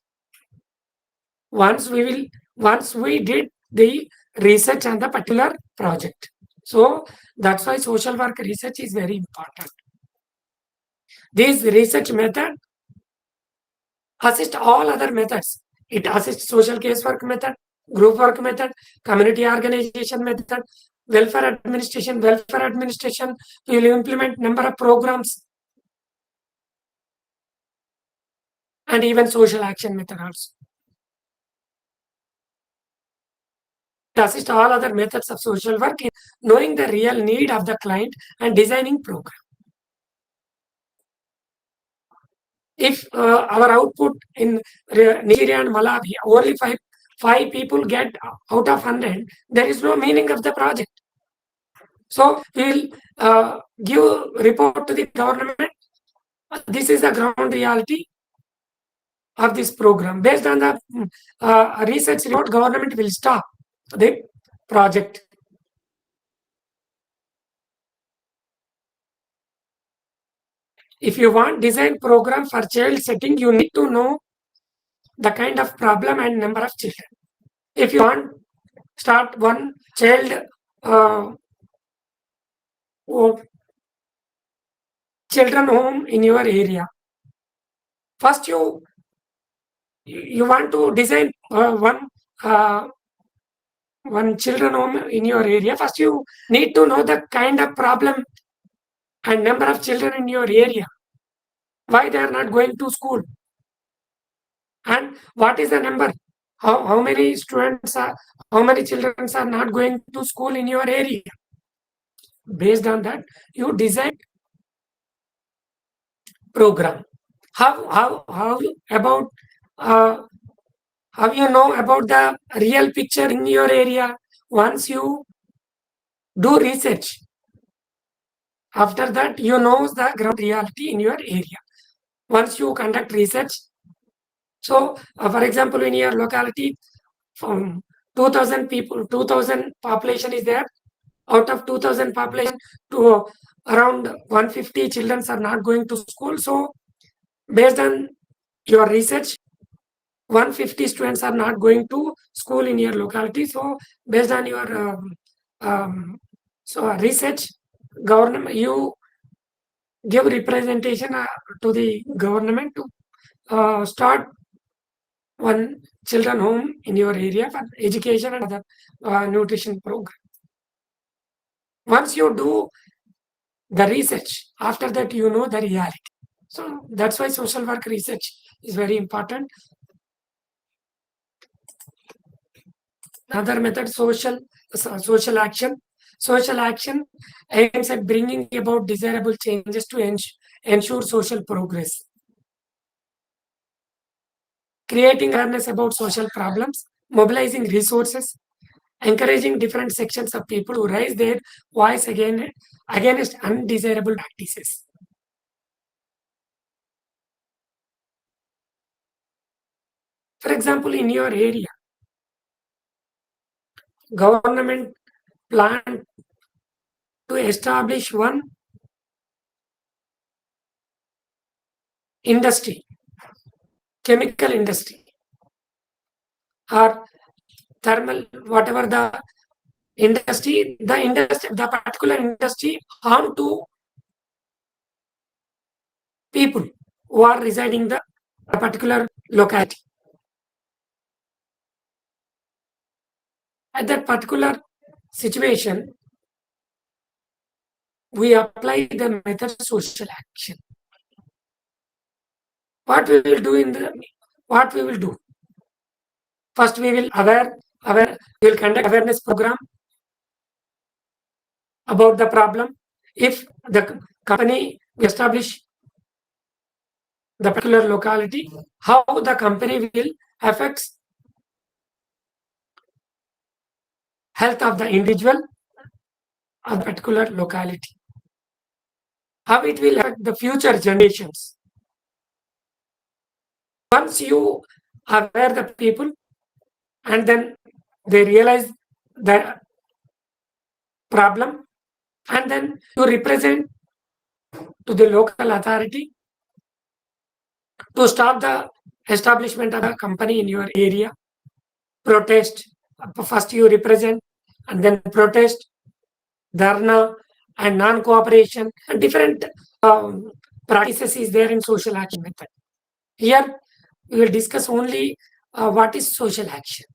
Once we did the research on the particular project. So that's why social work research is very important. This research method assists all other methods. It assists social casework method, group work method, community organization method, welfare administration. Welfare administration will implement number of programs, and even social action method also. To assist all other methods of social work in knowing the real need of the client and designing program. If our output in Nigeria and Malawi, only five people get out of 100, there is no meaning of the project. So we will give report to the government. This is the ground reality of this program. Based on the research report, government will stop the project. If you want design program for child setting, you need to know the kind of problem and number of children. If you want start one child oh, children home in your area, first you want to design one children home in your area. First you need to know the kind of problem and number of children in your area, why they are not going to school, and what is the number, how many students are, how many children are not going to school in your area. Based on that, you design program. How about uh, how you know about the real picture in your area? Once you do research, after that you know the ground reality in your area. Once you conduct research, so for example, in your locality, from 2000 people, 2000 population is there. Out of 2000 population, to around 150 children are not going to school. So based on your research, 150 students are not going to school in your locality. So based on your research, government, you give representation to the government to start one children home in your area for education and other nutrition program. Once you do the research, after that you know the reality. So that's why social work research is very important. Another method, social action. Social action aims at bringing about desirable changes to ensure social progress. Creating awareness about social problems, mobilizing resources, encouraging different sections of people to raise their voice against undesirable practices. For example, in your area, government plan to establish one industry, chemical industry, or thermal, whatever the industry, the particular industry harm to people who are residing the particular locality. At that particular situation, we apply the method social action. What we will do? First, we will we will conduct awareness program about the problem. If the company establish the particular locality, how the company will affect health of the individual of the particular locality, how it will affect the future generations. Once you aware the people and then they realize the problem, and then you represent to the local authority to stop the establishment of a company in your area. Protest. First you represent and then protest, dharna, and non-cooperation, and different practices is there in social action method. Here we will discuss only what is social action.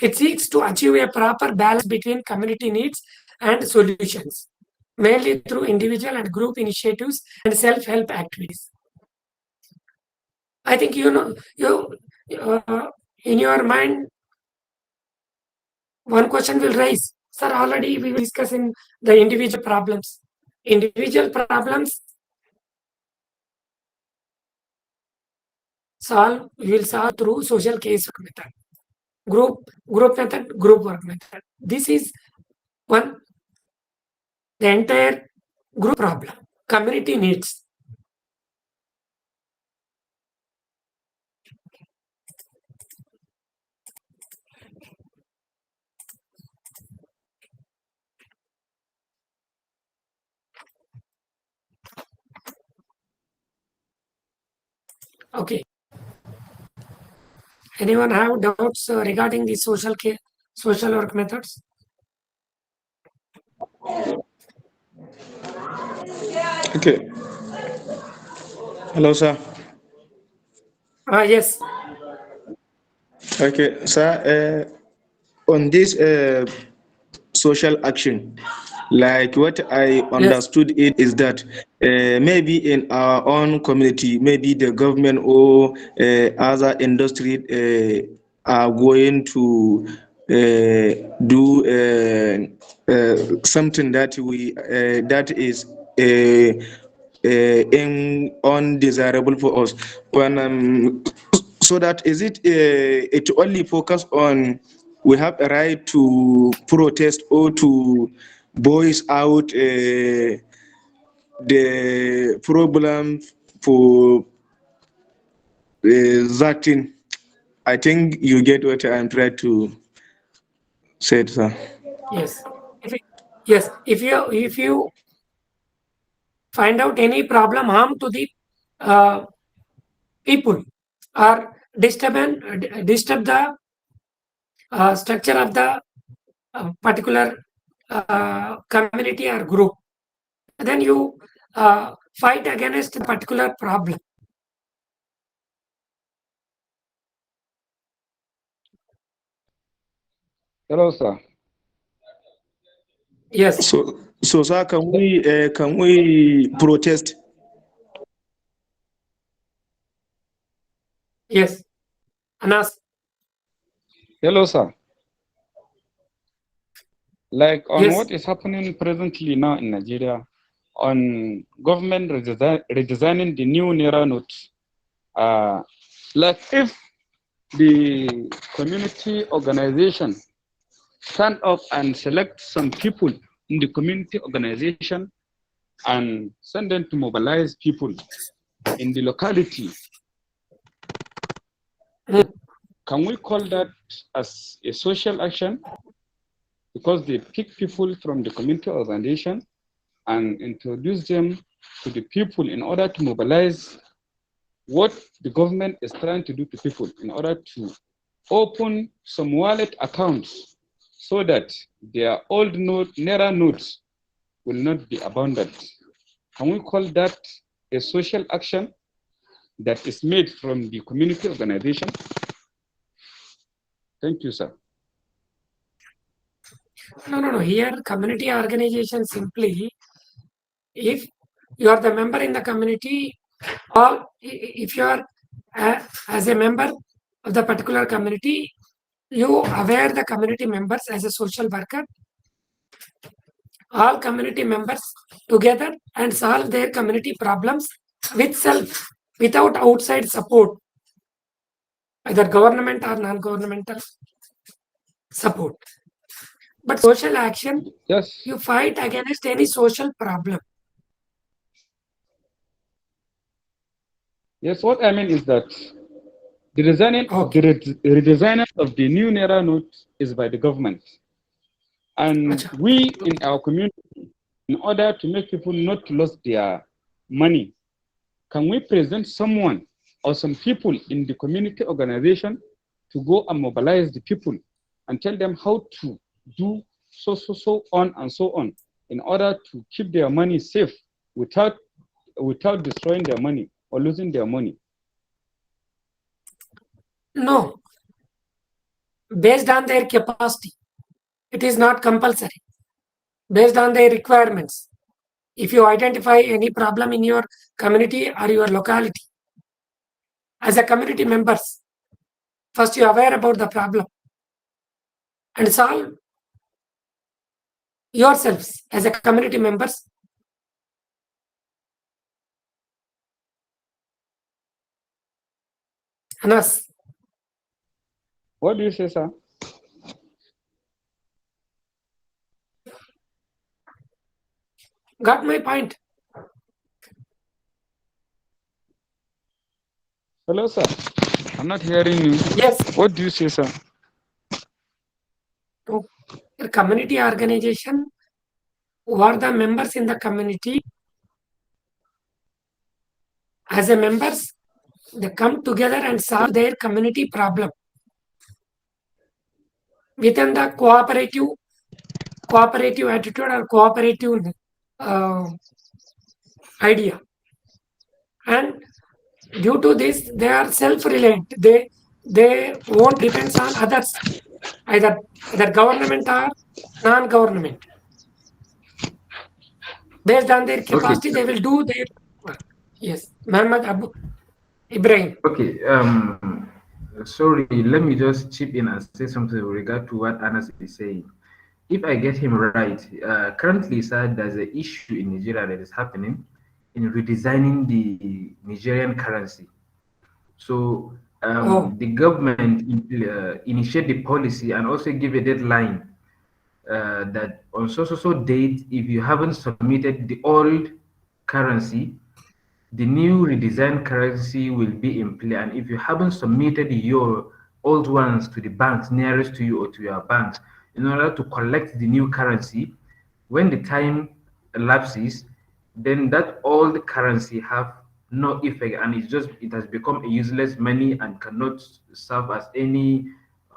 It seeks to achieve a proper balance between community needs and solutions, mainly through individual and group initiatives and self-help activities. I think you in your mind, one question will rise. Sir, already we were discussing the individual problems. Individual problems we will solve through social case work method. Group method, group work method. This is the entire group problem. Community needs. Okay. Anyone have doubts regarding the social work methods? Okay. Hello, sir. Yes. Okay, sir. On this social action, like what I understood it is that maybe in our own community, maybe the government or other industry are going to do something that that is undesirable for us. When so that is it? It only focus on we have a right to protest or to voice out the problem for that thing. I think you get what I'm trying to say, sir. Yes. If you find out any problem harm to the uh, people or disturb the structure of the particular community or group, then you fight against the particular problem. Hello, sir. Yes. So sir, can we protest? Yes. Anas. Hello, sir. Like on Yes. what is happening presently now in Nigeria, on government redesigning the new Naira note, like if the community organization stand up and select some people in the community organization and send them to mobilize people in the locality, can we call that as a social action? Because they pick people from the community organization and introduce them to the people in order to mobilize what the government is trying to do to people in order to open some wallet accounts so that their old Naira notes will not be abandoned. Can we call that a social action that is made from the community organization? Thank you, sir. No. Here, community organization simply, if you are the member in the community, or if you are as a member of the particular community, you aware the community members as a social worker, all community members together and solve their community problems with self, without outside support, either government or non-governmental support. But social action, yes, you fight against any social problem. Yes, what I mean is that the redesign of the new Naira note is by the government. And we in our community, in order to make people not to lose their money, can we present someone or some people in the community organization to go and mobilize the people and tell them how to do so on and so on in order to keep their money safe without destroying their money or losing their money? No. Based on their capacity. It is not compulsory. Based on their requirements. If you identify any problem in your community or your locality, as a community members, first you are aware about the problem and solve yourselves as a community members. Anas. What do you say, sir? Got my point? Hello, sir. I'm not hearing you. Yes. What do you say, sir? A community organization who are the members in the community, as a members, They come together and solve their community problem within the cooperative attitude or cooperative idea. And due to this, they are self-reliant. They won't depend on others, either government or non-government. Based on their Okay. capacity, they will do their work. Yes, Muhammad Abu Ibrahim. Okay. Sorry. Let me just chip in and say something with regard to what Anas is saying. If I get him right, currently, sir, there's an issue in Nigeria that is happening in redesigning the Nigerian currency. So the government initiate the policy and also give a deadline that on so date, if you haven't submitted the old currency, the new redesigned currency will be in play. And if you haven't submitted your old ones to the banks nearest to you or to your banks in order to collect the new currency, when the time elapses, then that old currency have no effect and it has become a useless money and cannot serve as any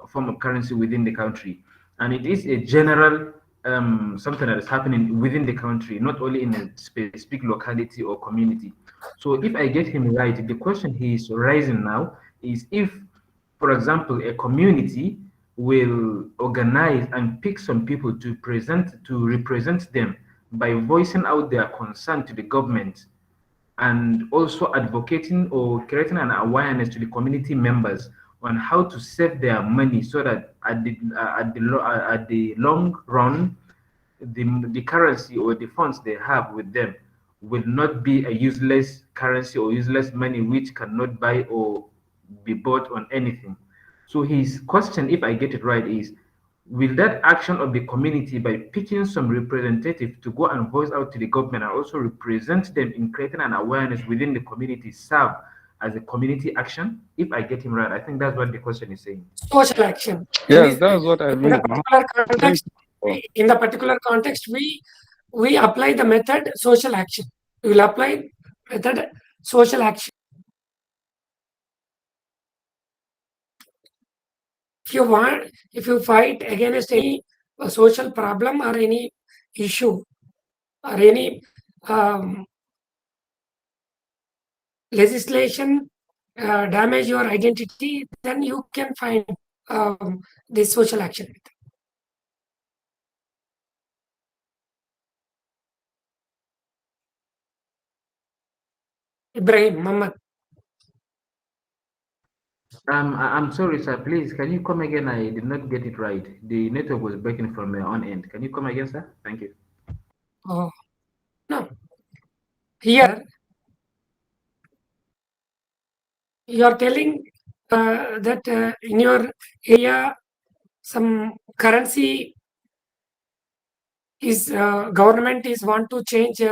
form of currency within the country. And it is a general something that is happening within the country, not only in a specific locality or community. So if I get him right, the question he is raising now is if, for example, a community will organize and pick some people to represent them by voicing out their concern to the government and also advocating or creating an awareness to the community members on how to save their money so that at the long run the currency or the funds they have with them will not be a useless currency or useless money which cannot buy or be bought on anything. So his question, if I get it right, is will that action of the community by picking some representative to go and voice out to the government and also represent them in creating an awareness within the community serve as a community action? If I get him right, I think that's what the question is saying. Social action. Yes, that's what I mean. In the particular context, we apply the method social action. We will apply method social action. If you fight against any social problem or any issue or any legislation damage your identity, then you can find this social action. Ibrahim, Muhammad. I'm sorry, sir. Please, can you come again? I did not get it right. The network was breaking from my own end. Can you come again, sir? Thank you. Oh, no. Here, you are telling that in your area, some currency is government is want to change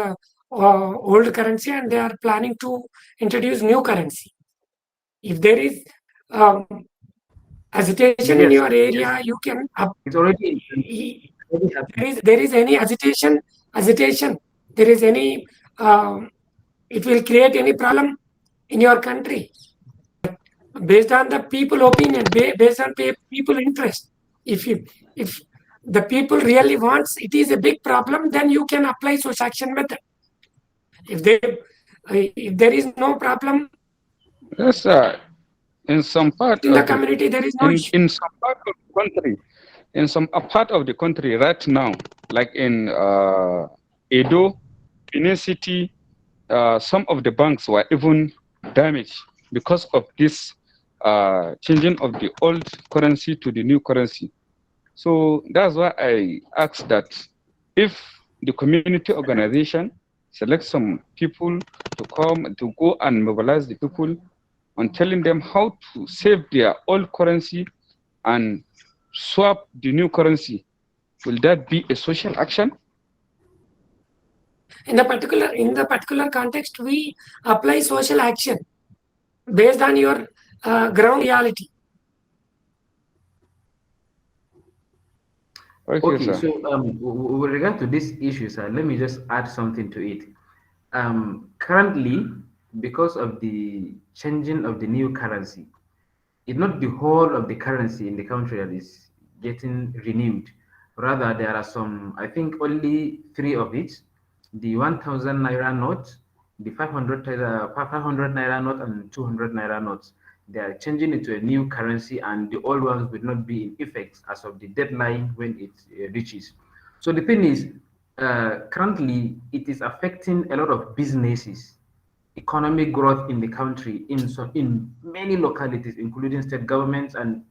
old currency and they are planning to introduce new currency. If there is agitation in your area, you can it's already there is any agitation, there is any it will create any problem in your country based on the people opinion, based on people interest. If the people really wants, it is a big problem, then you can apply social action method. If there is no problem, Yes, in some part in the of community, there is no issue. in some part of the country, in some part of the country right now, like in Edo, Benin City, some of the banks were even damaged because of this changing of the old currency to the new currency. So that's why I asked that if the community organization selects some people to come to go and mobilize the people on telling them how to save their old currency and swap the new currency, will that be a social action? In the particular context, we apply social action based on your ground reality. Okay, so with regard to this issue, sir, let me just add something to it. Currently, because of the changing of the new currency. It's not the whole of the currency in the country that is getting renewed. Rather, there are some, I think only three of it, the 1,000 naira note, the 500 naira note, and 200 naira notes. They are changing it to a new currency, and the old ones will not be in effect as of the deadline when it reaches. So the thing is, currently, it is affecting a lot of businesses, economic growth in the country, in many localities, including state governments. And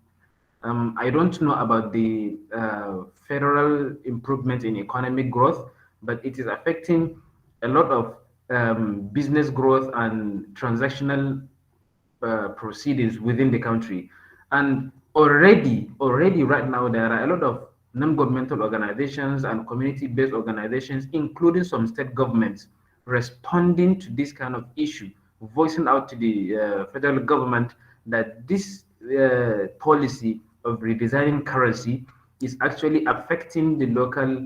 I don't know about the federal improvement in economic growth, but it is affecting a lot of business growth and transactional proceedings within the country. And already right now, there are a lot of non-governmental organizations and community-based organizations, including some state governments, responding to this kind of issue, voicing out to the federal government that this policy of redesigning currency is actually affecting the local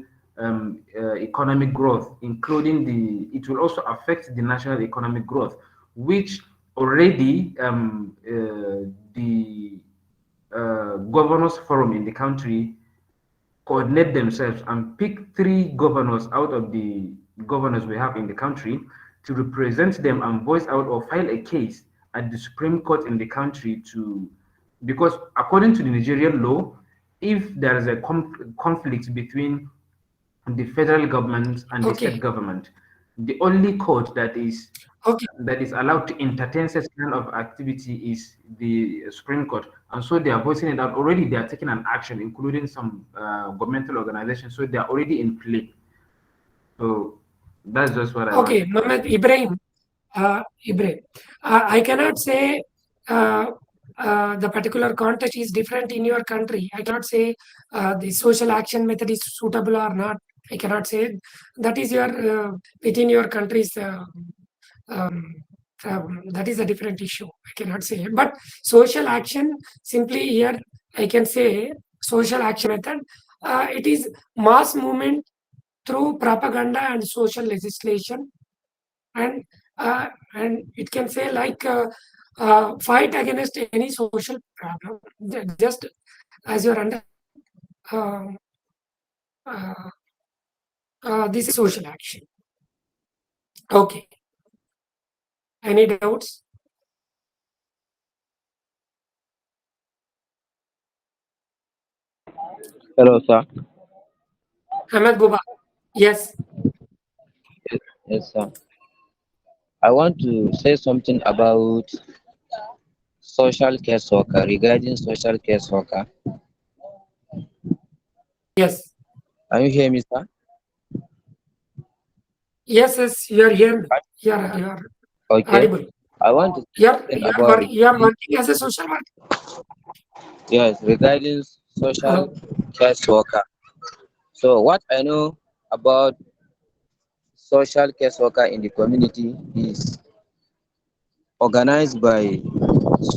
economic growth, including it will also affect the national economic growth, which already the governors forum in the country coordinate themselves and pick three governors out of the governors we have in the country to represent them and voice out or file a case at the Supreme Court in the country because according to the Nigerian law, if there is a conflict between the federal government and the state Okay. government, the only court Okay. that is allowed to entertain such kind of activity is the Supreme Court. And so they are voicing it out. Already they are taking an action, including some governmental organizations. So they are already in play. So that's just what I Okay, wanted to Mohammed say. Ibrahim, I cannot say the particular context is different in your country. I cannot say the social action method is suitable or not. I cannot say that is your within your country's. Um, that is a different issue. I cannot say, but social action simply here I can say social action method. It is mass movement through propaganda and social legislation, and and it can say like fight against any social problem. Just as you're under uh, this is social action. Okay. Any doubts? Hello, sir. Ahmed Buba. Yes. Yes, sir. I want to say something about social case worker, regarding social case worker. Yes. Can you hear me, sir? Yes. Yes. You are here. You are Okay. audible. I want to say You are something you are, about you are regarding, working as a social worker. yes, regarding social Hello. case worker. So what I know about social case worker in the community is organized by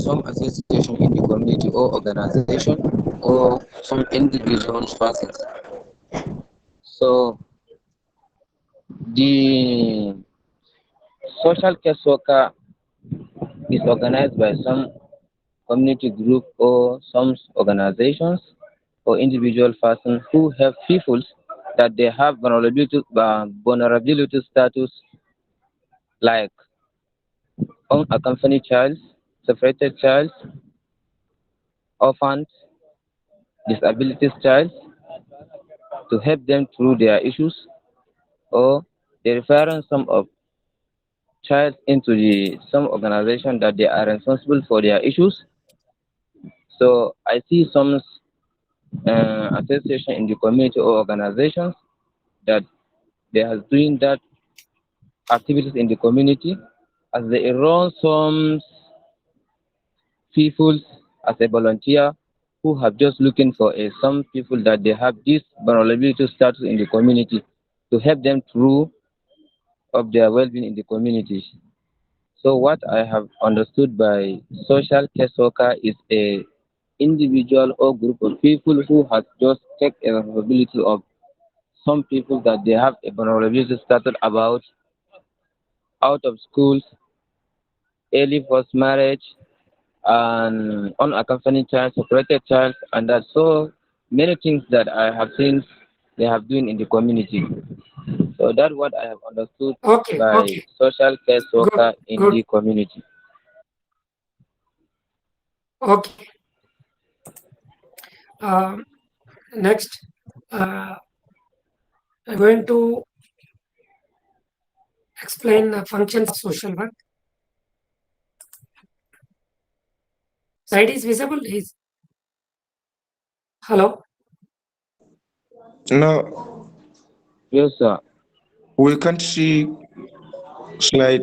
some association in the community or organization or some individual persons. So the social case worker is organized by some community group or some organizations or individual persons who have people that they have vulnerability status like unaccompanied child, separated child, orphans, disabilities child, to help them through their issues, or they referring some of child into the some organization that they are responsible for their issues. So I see some association in the community or organizations that they are doing that activities in the community as they enroll some people as a volunteer who have just looking for some people that they have this vulnerability status in the community to help them through of their well-being in the community. So what I have understood by social case worker is a individual or group of people who has just take a responsibility of some people that they have a vulnerability started about out of schools early forced marriage, and unaccompanied child, separated child, and that's so many things that I have seen they have doing in the community. So that's what I have understood Okay, by okay, social case good, worker in good. the community. Okay. Um, Next, I'm going to explain the functions of social work. Slide is visible. Is hello. No, Yes, sir. we can't see slide.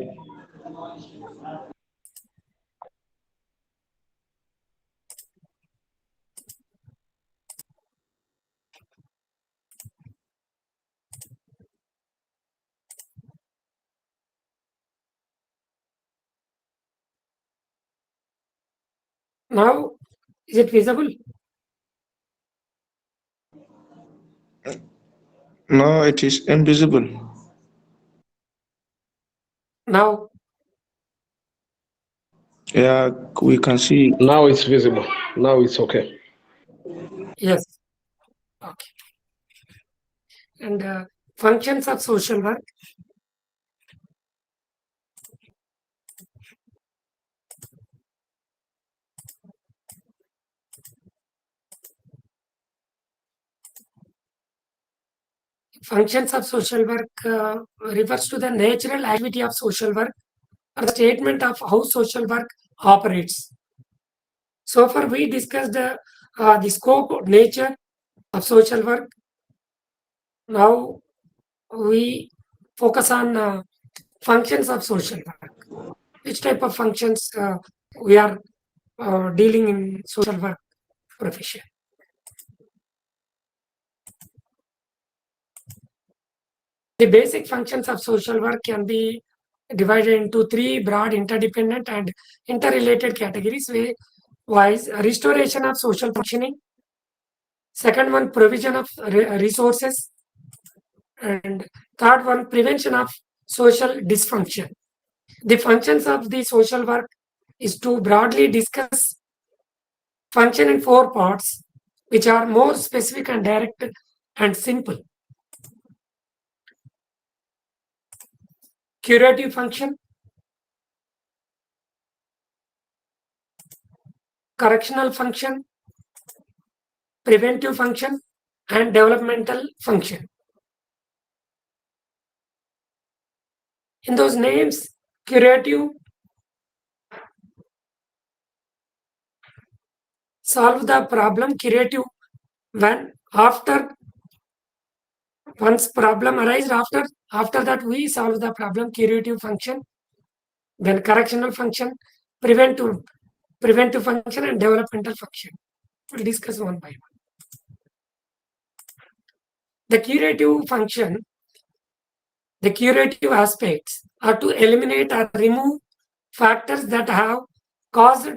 Now, is it visible? No, it is invisible. Now, Yeah, we can see. Now it's visible. Now it's okay. yes. Okay. And functions of social work. Functions of social work refers to the natural activity of social work or the statement of how social work operates. So far, we discussed the scope, nature of social work. Now, we focus on functions of social work. Which type of functions we are dealing in social work profession? The basic functions of social work can be divided into three broad interdependent and interrelated categories wise restoration of social functioning, second one provision of resources, and third one prevention of social dysfunction. The functions of the social work is to broadly discuss function in four parts which are more specific and direct and simple. Curative function, correctional function, preventive function, and developmental function. In those names, curative solve the problem, curative when after once problem arises after that we solve the problem, curative function, then correctional function, preventive preventive function, and developmental function. We'll discuss one by one. The curative function, the curative aspects are to eliminate or remove factors that have caused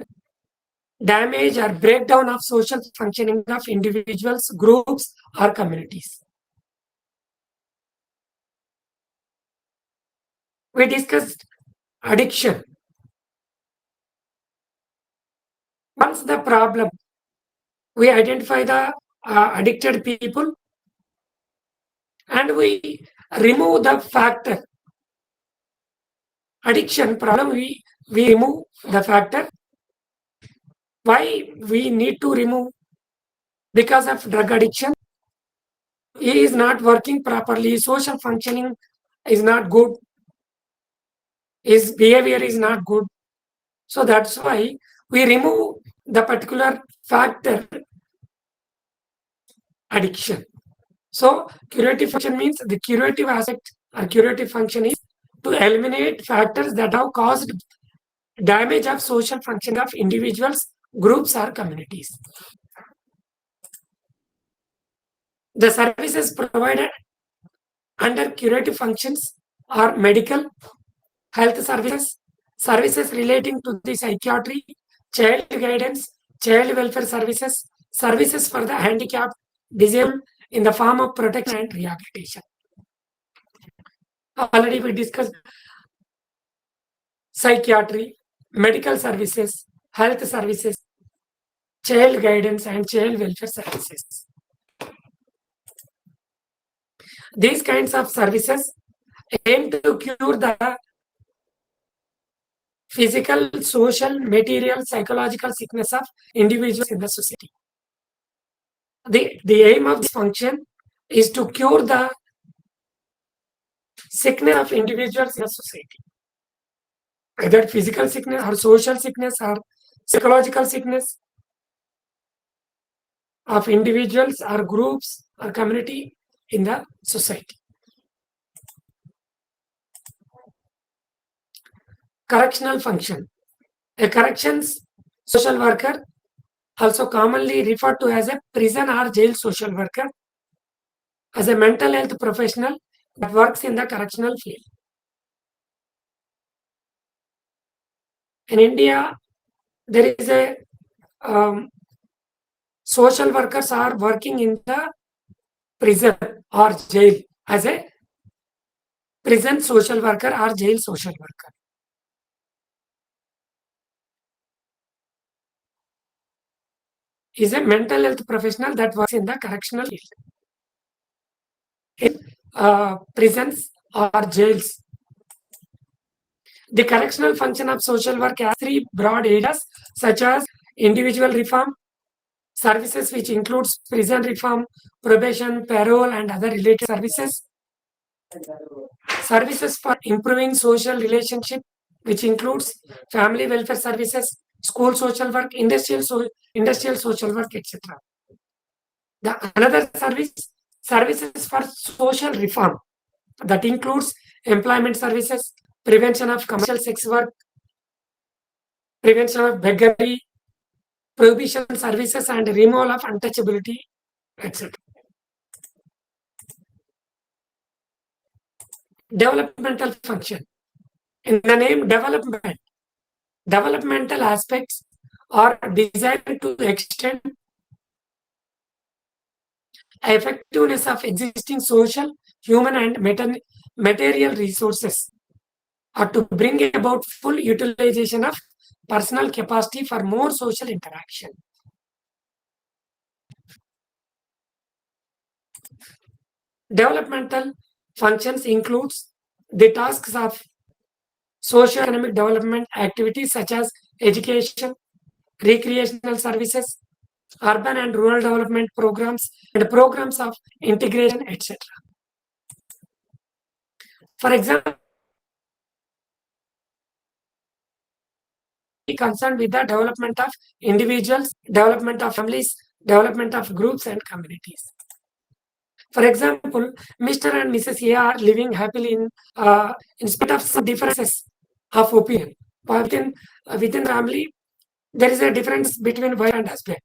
damage or breakdown of social functioning of individuals, groups, or communities. We discussed addiction. Once the problem, we identify the addicted people and we remove the factor. Addiction problem, we remove the factor. Why we need to remove? Because of drug addiction. He is not working properly, social functioning is not good, his behavior is not good. So that's why we remove the particular factor addiction. So curative function means the curative aspect or curative function is to eliminate factors that have caused damage of social function of individuals, groups, or communities. The services provided under curative functions are medical, health services, services relating to the psychiatry, child guidance, child welfare services, services for the handicapped, disabled in the form of protection and rehabilitation. Already we discussed psychiatry, medical services, health services, child guidance, and child welfare services. These kinds of services aim to cure the physical, social, material, psychological sickness of individuals in the society. The aim of this function is to cure the sickness of individuals in the society, either physical sickness or social sickness or psychological sickness of individuals or groups or community in the society. Correctional function. A corrections social worker, also commonly referred to as a prison or jail social worker, as a mental health professional that works in the correctional field. In India, there is a social workers are working in the prison or jail as a prison social worker or jail social worker. Is a mental health professional that works in the correctional field, in prisons or jails. The correctional function of social work has three broad areas, such as individual reform, services which includes prison reform, probation, parole, and other related services. Services for improving social relationship, which includes family welfare services, school social work, industrial social work, etc. Another services for social reform that includes employment services, prevention of commercial sex work, prevention of beggary, prohibition services, and removal of untouchability, etc. Developmental function. In the name development, developmental aspects are designed to extend effectiveness of existing social, human, and material resources, or to bring about full utilization of personal capacity for more social interaction. Developmental functions includes the tasks of socio-economic development activities such as education, recreational services, urban and rural development programs, and programs of integration, etc. For example, concerned with the development of individuals, development of families, development of groups and communities. For example, Mr. and Mrs. A are living happily in spite of some differences of opinion. Within family, there is a difference between wife and husband.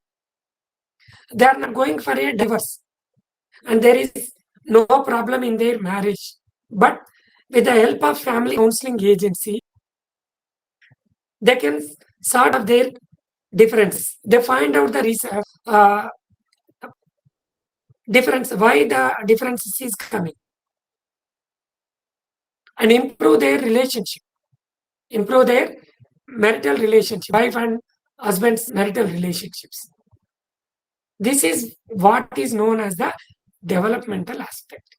They are not going for a divorce, and there is no problem in their marriage. But with the help of family counseling agency, they can sort of their difference. They find out the reason, difference, why the difference is coming, and improve their relationship, improve their marital relationship, wife and husband's marital relationships. This is what is known as the developmental aspect.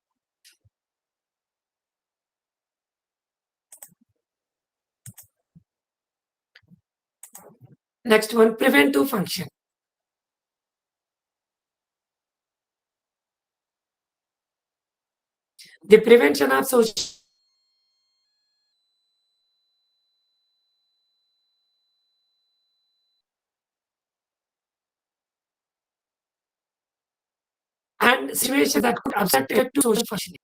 Next one, preventive function. The prevention of social and situations that could upset effective social functioning.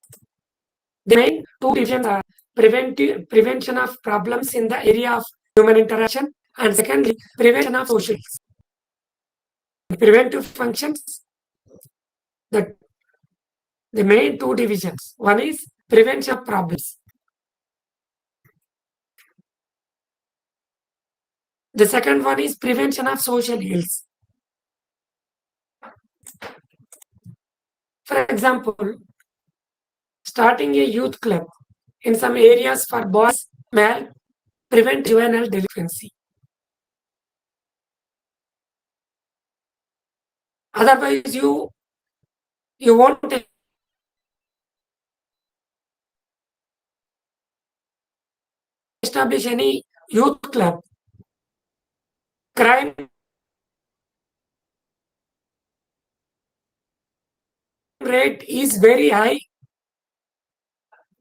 The main two divisions are prevention of problems in the area of human interaction, and secondly, prevention of social ills. Preventive functions, the main two divisions. One is prevention of problems. The second one is prevention of social ills. For example, starting a youth club in some areas for boys may help prevent juvenile delinquency. Otherwise, you won't establish any youth club. Crime rate is very high,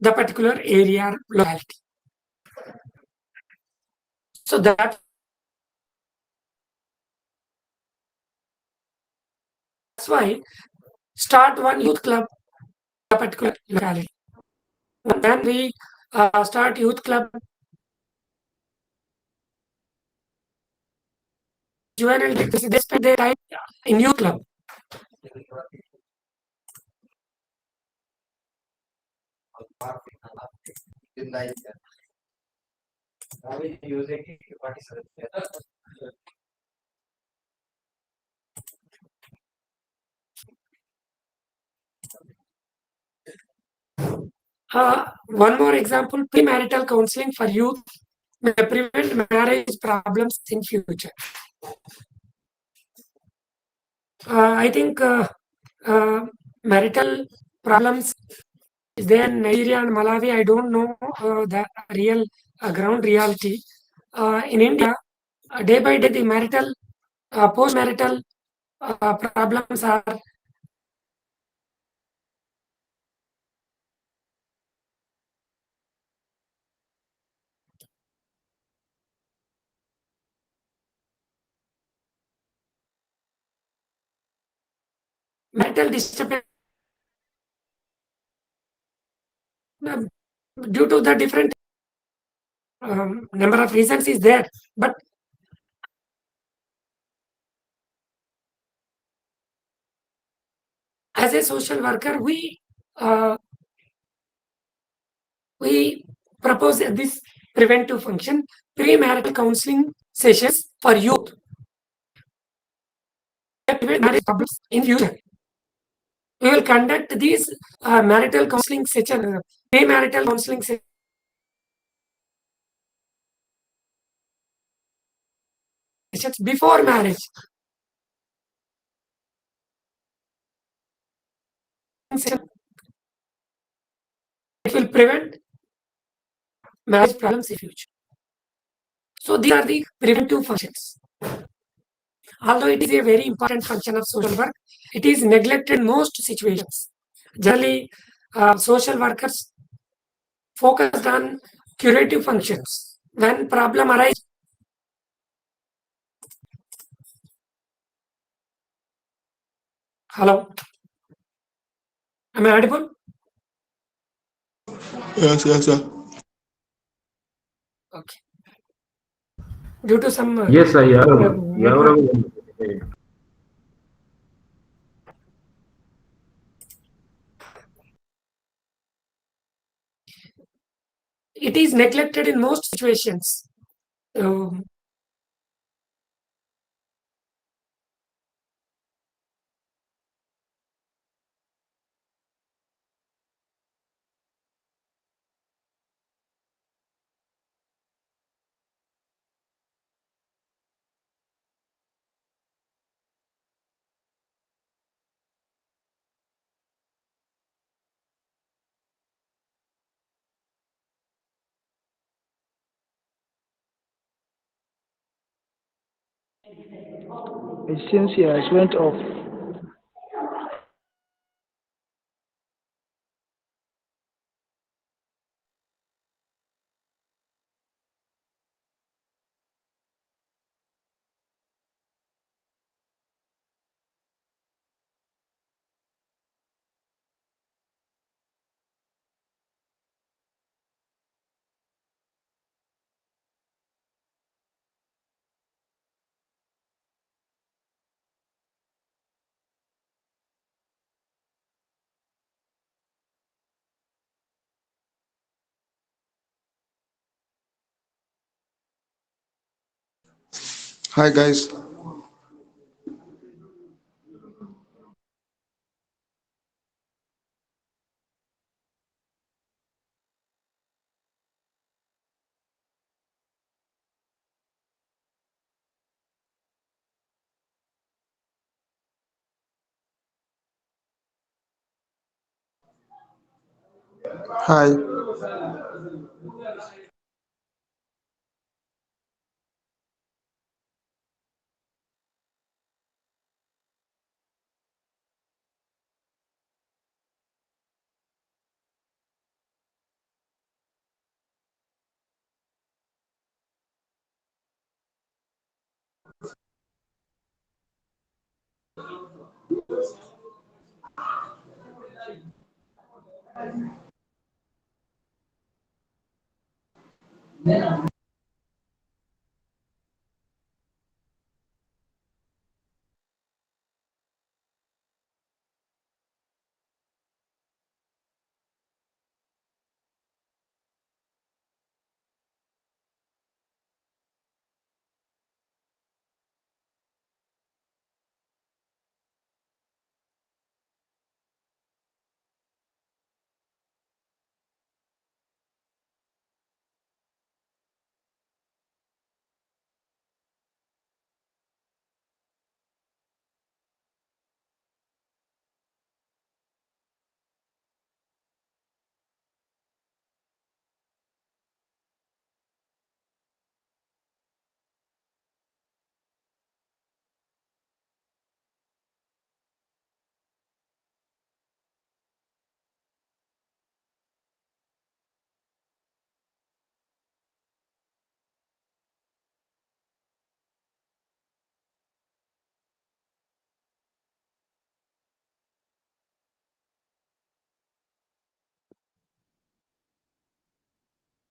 the particular area or locality. So that's why start one youth club in a particular locality. When we start youth club, juvenile they spend their time in youth club. One more example, premarital counseling for youth may prevent marriage problems in future. I think marital problems is there in Nigeria and Malawi. I don't know the real ground reality. In India, day by day, the marital, post-marital problems are marital disturbance due to the different number of reasons is there, but as a social worker, we propose this preventive function, premarital counseling sessions for youth. Prevent marriage problems in future. We will conduct these marital counseling sessions, premarital counseling sessions before marriage. It will prevent marriage problems in future. So these are the preventive functions. Although it is a very important function of social work, it is neglected in most situations. Generally, social workers focused on curative functions. When problem arises, hello, am I audible? Yes, yes, sir. Okay. Due to some Yes, sir. You are network, audible. it is neglected in most situations. It seems he has went off. Hi, guys. Hi.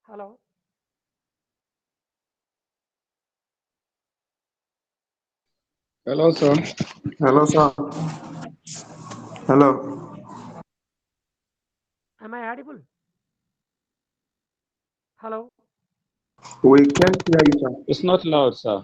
Hello. Hello, sir. Hello, sir. Hello. Am I audible? Hello. We can't hear you, sir. It's not loud, sir.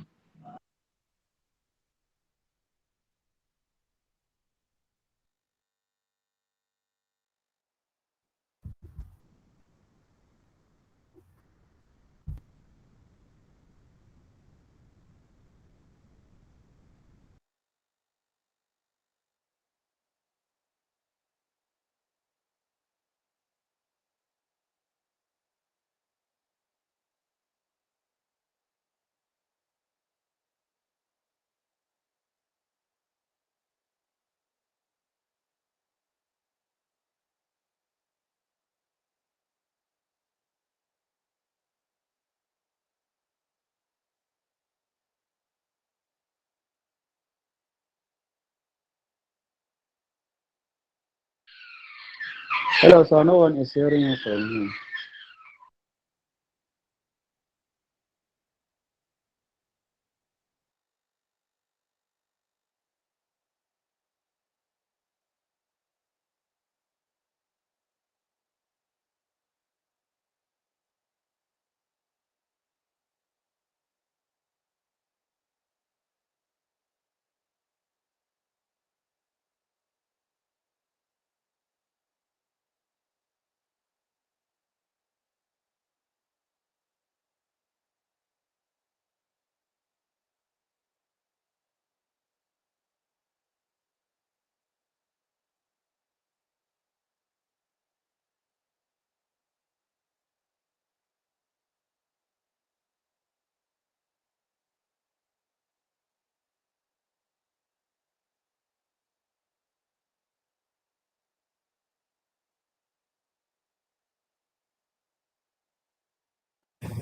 Hello, sir. No one is hearing you from here.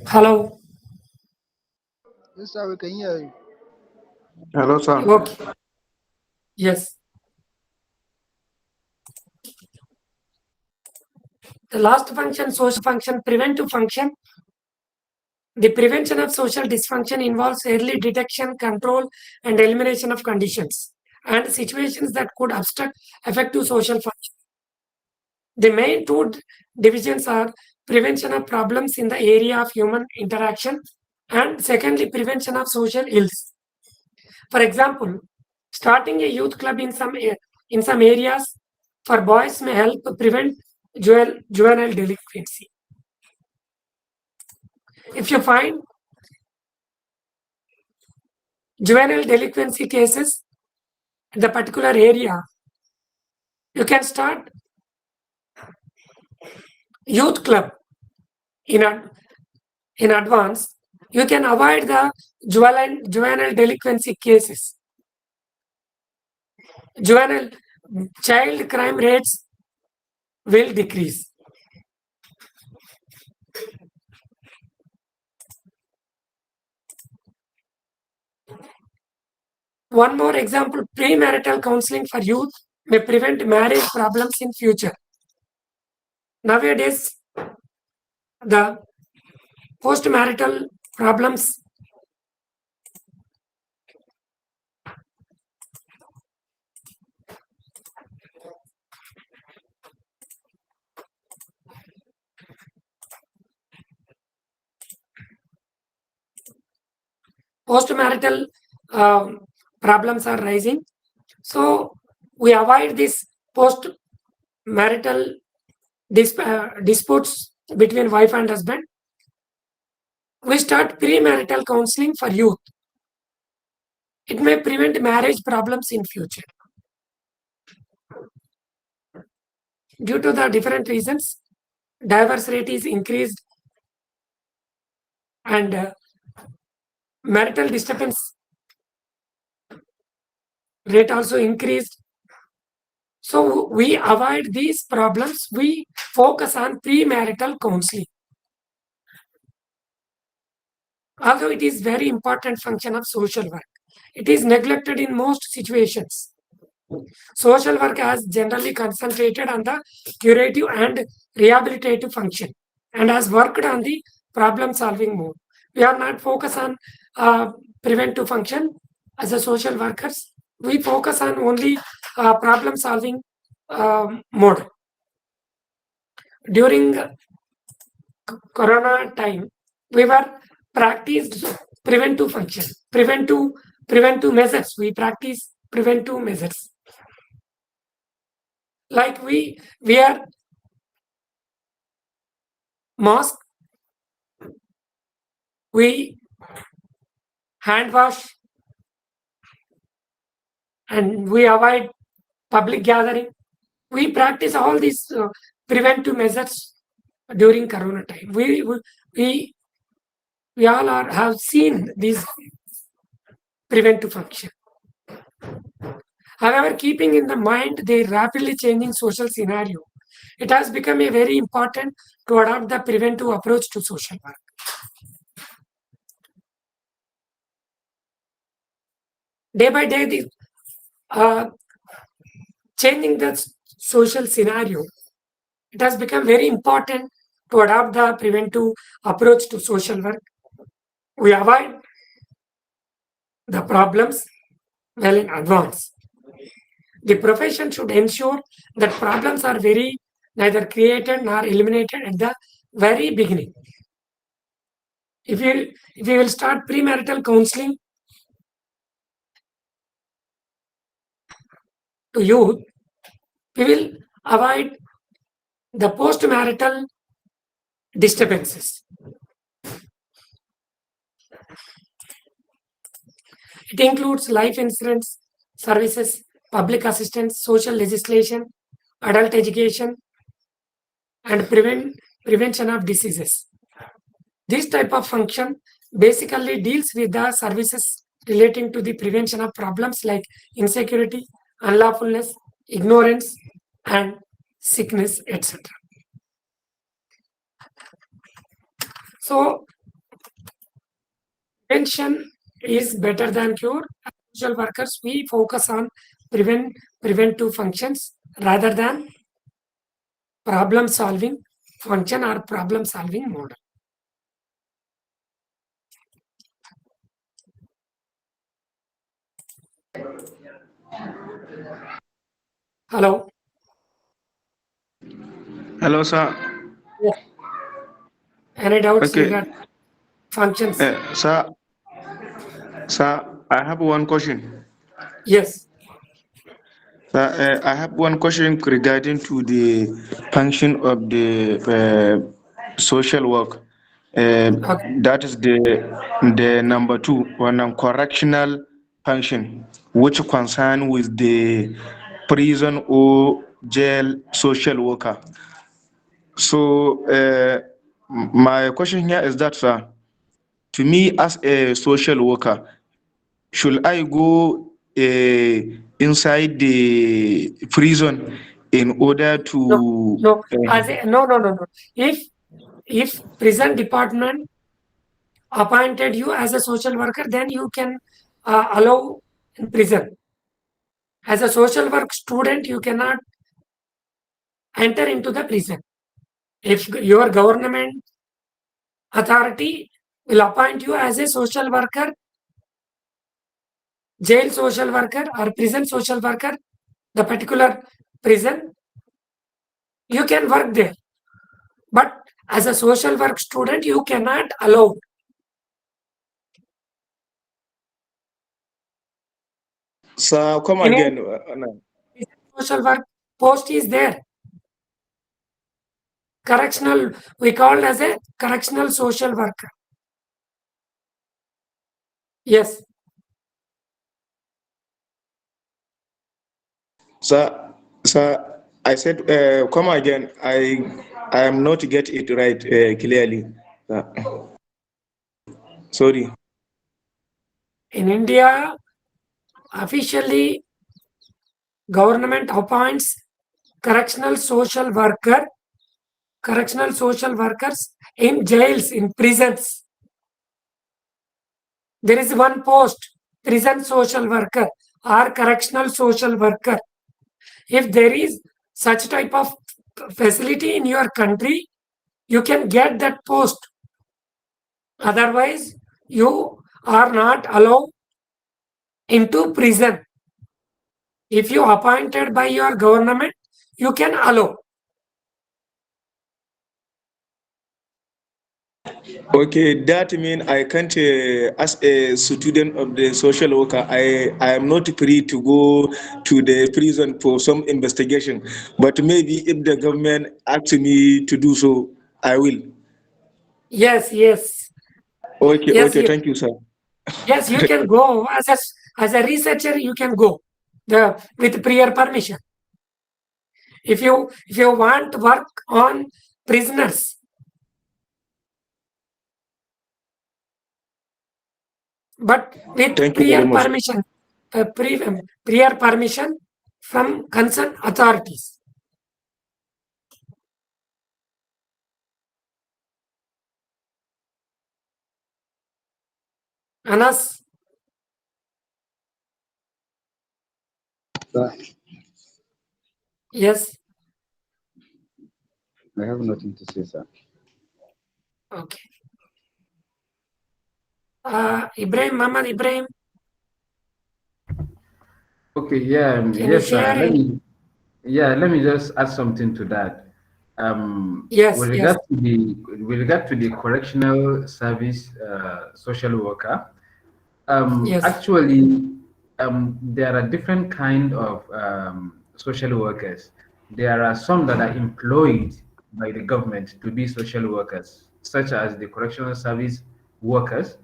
Hello. Yes, sir, we can hear you. Hello, sir. Okay. Yes. The last function, social function, preventive function. The prevention of social dysfunction involves early detection, control, and elimination of conditions and situations that could obstruct effective social function. The main two divisions are prevention of problems in the area of human interaction and secondly, prevention of social ills. For example, starting a youth club in some areas for boys may help prevent juvenile delinquency. If you find juvenile delinquency cases in the particular area, you can start youth club in advance, you can avoid the juvenile delinquency cases. Juvenile child crime rates will decrease. One more example, premarital counseling for youth may prevent marriage problems in future. Nowadays, the post-marital problems post-marital problems are rising. So we avoid this post-marital disputes between wife and husband. We start premarital counseling for youth. It may prevent marriage problems in future. Due to the different reasons, divorce rate is increased and marital disturbance rate also increased. So we avoid these problems. We focus on premarital counseling. Although it is very important function of social work, it is neglected in most situations. Social work has generally concentrated on the curative and rehabilitative function and has worked on the problem solving mode. We are not focused on preventive function as a social workers. We focus on only problem solving mode. During Corona time, we were practiced preventive function, preventive measures. We practice preventive measures. Like we wear mask, we hand wash, and we avoid public gathering. We practice all these preventive measures during Corona time. We all have seen these preventive function. However, keeping in the mind the rapidly changing social scenario, it has become a very important to adopt the preventive approach to social work. Day by day, changing the social scenario, it has become very important to adopt the preventive approach to social work. We avoid the problems well in advance. The profession should ensure that problems are neither created nor eliminated at the very beginning. If we will start premarital counseling to youth, we will avoid the post-marital disturbances. It includes life insurance services, public assistance, social legislation, adult education, and prevention of diseases. This type of function basically deals with the services relating to the prevention of problems like insecurity, unlawfulness, ignorance, and sickness, etc. So, prevention is better than cure. As social workers, we focus on preventive functions rather than problem solving function or problem solving model. Hello. Hello, sir. Yeah. Any doubts regarding functions? Sir, I have one question. Yes. I have one question regarding to the function of the social work. That is the number 2, one correctional function, which concern with the prison or jail social worker. So my question here is that, sir, to me as a social worker, should I go inside the prison in order No, to? no, no. If prison department appointed you as a social worker, then you can allow in prison. As a social work student, you cannot enter into the prison. If your government authority will appoint you as a social worker, jail social worker or prison social worker, the particular prison, you can work there. But as a social work student, you cannot allow. So come In a again. social work post is there. Correctional, we called as a correctional social worker. Yes. Sir, I said, come again. I am not get it right clearly. Sorry. In India, officially, government appoints correctional social workers in jails, in prisons. There is one post, prison social worker or correctional social worker. If there is such type of facility in your country, you can get that post. Otherwise, you are not allowed into prison. If you appointed by your government, you can allow. Okay, that means I can't, as a student of the social worker, I am not free to go to the prison for some investigation. But maybe if the government asks me to do so, I will. Yes. Okay, Yes, okay, thank you, sir. yes, you can go as a researcher. You can go with prior permission. If you want to work on prisoners, but with Thank you very prior much. permission, prior permission from concerned authorities. Anas, Sir, yes, I have nothing to say, sir. okay. Ibrahim, Muhammad Ibrahim, Okay, yeah, can you yes, share any? let me just add something to that. Yes, yes, With regard to the correctional service social worker, yes, actually, there are different kind of social workers. There are some that are employed by the government to be social workers, such as the correctional service workers.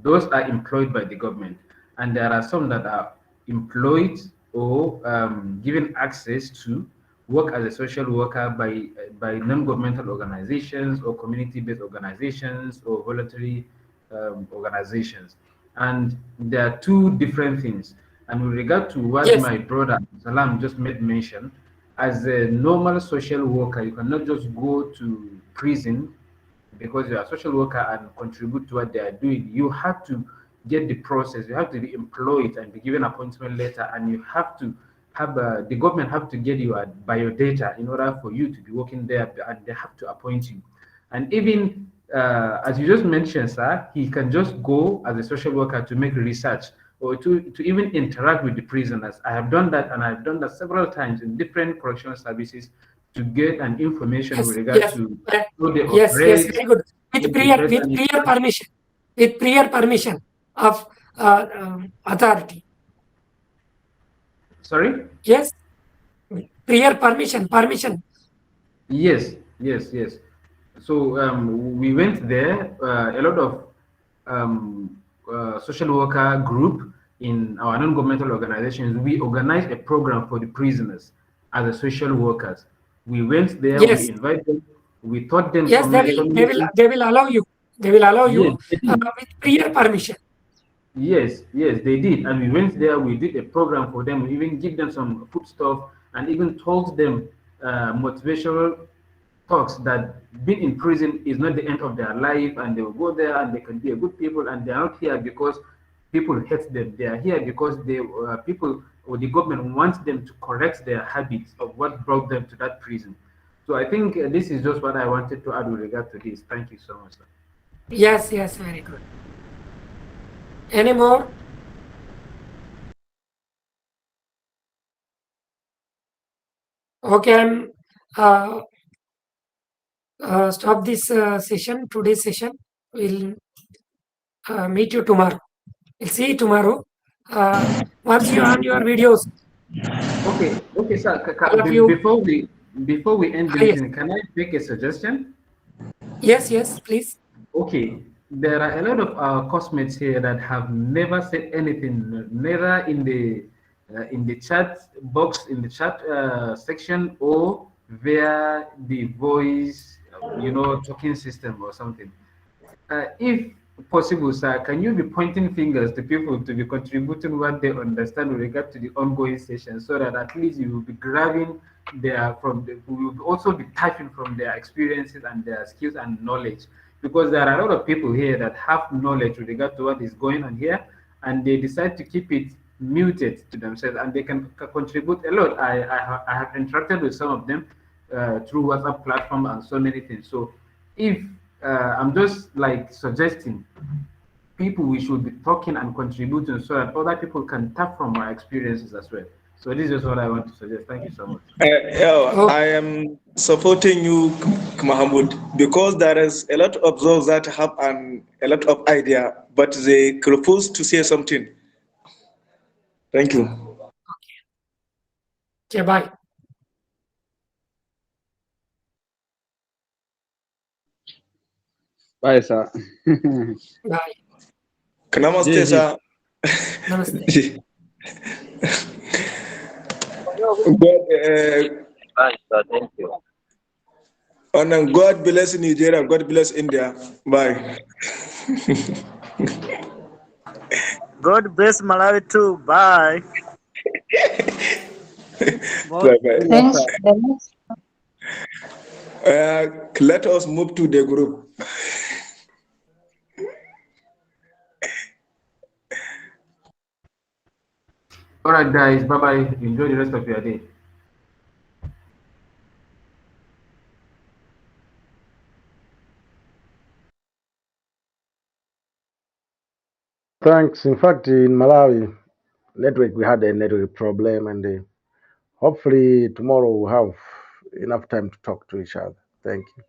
Those are employed by the government, and there are some that are employed or given access to work as a social worker by non-governmental organizations or community-based organizations or voluntary organizations. And there are two different things. And with regard to what yes, my brother Salam just made mention, as a normal social worker, you cannot just go to prison because you're a social worker and contribute to what they are doing. You have to get the process. You have to be employed and be given appointment letter, and you have to have the government have to get your biodata in order for you to be working there, and they have to appoint you. And even as you just mentioned, sir, he can just go as a social worker to make research or to even interact with the prisoners. I have done that, and I've done that several times in different correctional services to get an information with regard yes, to uh, how they yes, operate, very good. how With they prior, threaten it. with prior permission of authority. Sorry? Yes, prior permission. Yes. So we went there. A lot of social worker group in our non-governmental organizations. We organized a program for the prisoners as a social workers. We went there. We Yes, invited We taught them Yes, so they many, will, so they many will, things. they will allow you. They will allow Yes, you they did. with prior permission. Yes, yes, they did. And we went there, we did a program for them, we even give them some food stuff and even told them motivational talks that being in prison is not the end of their life and they will go there and they can be a good people and they are not here because people hate them. They are here because they people or the government wants them to correct their habits of what brought them to that prison. So I think this is just what I wanted to add with regard to this. Thank you so much, sir. Yes, yes, very good. Any more? Okay, I'm stop this session, today's session. We'll meet you tomorrow. We'll see you tomorrow. Once you on your videos, Okay, okay, sir. all of you. Before we end the Yes, meeting, can I make a suggestion? yes, yes, please. Okay, there are a lot of our classmates here that have never said anything, neither in the chat box, in the chat section, or via the voice, talking system or something. If possible, sir, can you be pointing fingers to people to be contributing what they understand with regard to the ongoing session, so that at least you will be grabbing we will also be typing from their experiences and their skills and knowledge, because there are a lot of people here that have knowledge with regard to what is going on here, and they decide to keep it muted to themselves, and they can contribute a lot. I have interacted with some of them through WhatsApp platform and so many things. So if I'm just like suggesting people we should be talking and contributing so that other people can tap from our experiences as well. So this is what I want to suggest. Thank you so much. Yeah, Oh, I am supporting you, Mahmoud, because there is a lot of those that have a lot of idea, but they refuse to say something. Thank you. okay, bye. Bye, sir. Bye. Namaste, Jai Hind. sir. Namaste. Bye, sir. Thank you. And God bless Nigeria. God bless India. Bye. God bless Malawi too. Bye. Bye. Bye. Thanks. The next Let us move to the group. All right, guys. Bye bye. Enjoy the rest of your day. Thanks. In fact, in Malawi, we had a network problem, and hopefully tomorrow we'll have enough time to talk to each other. Thank you.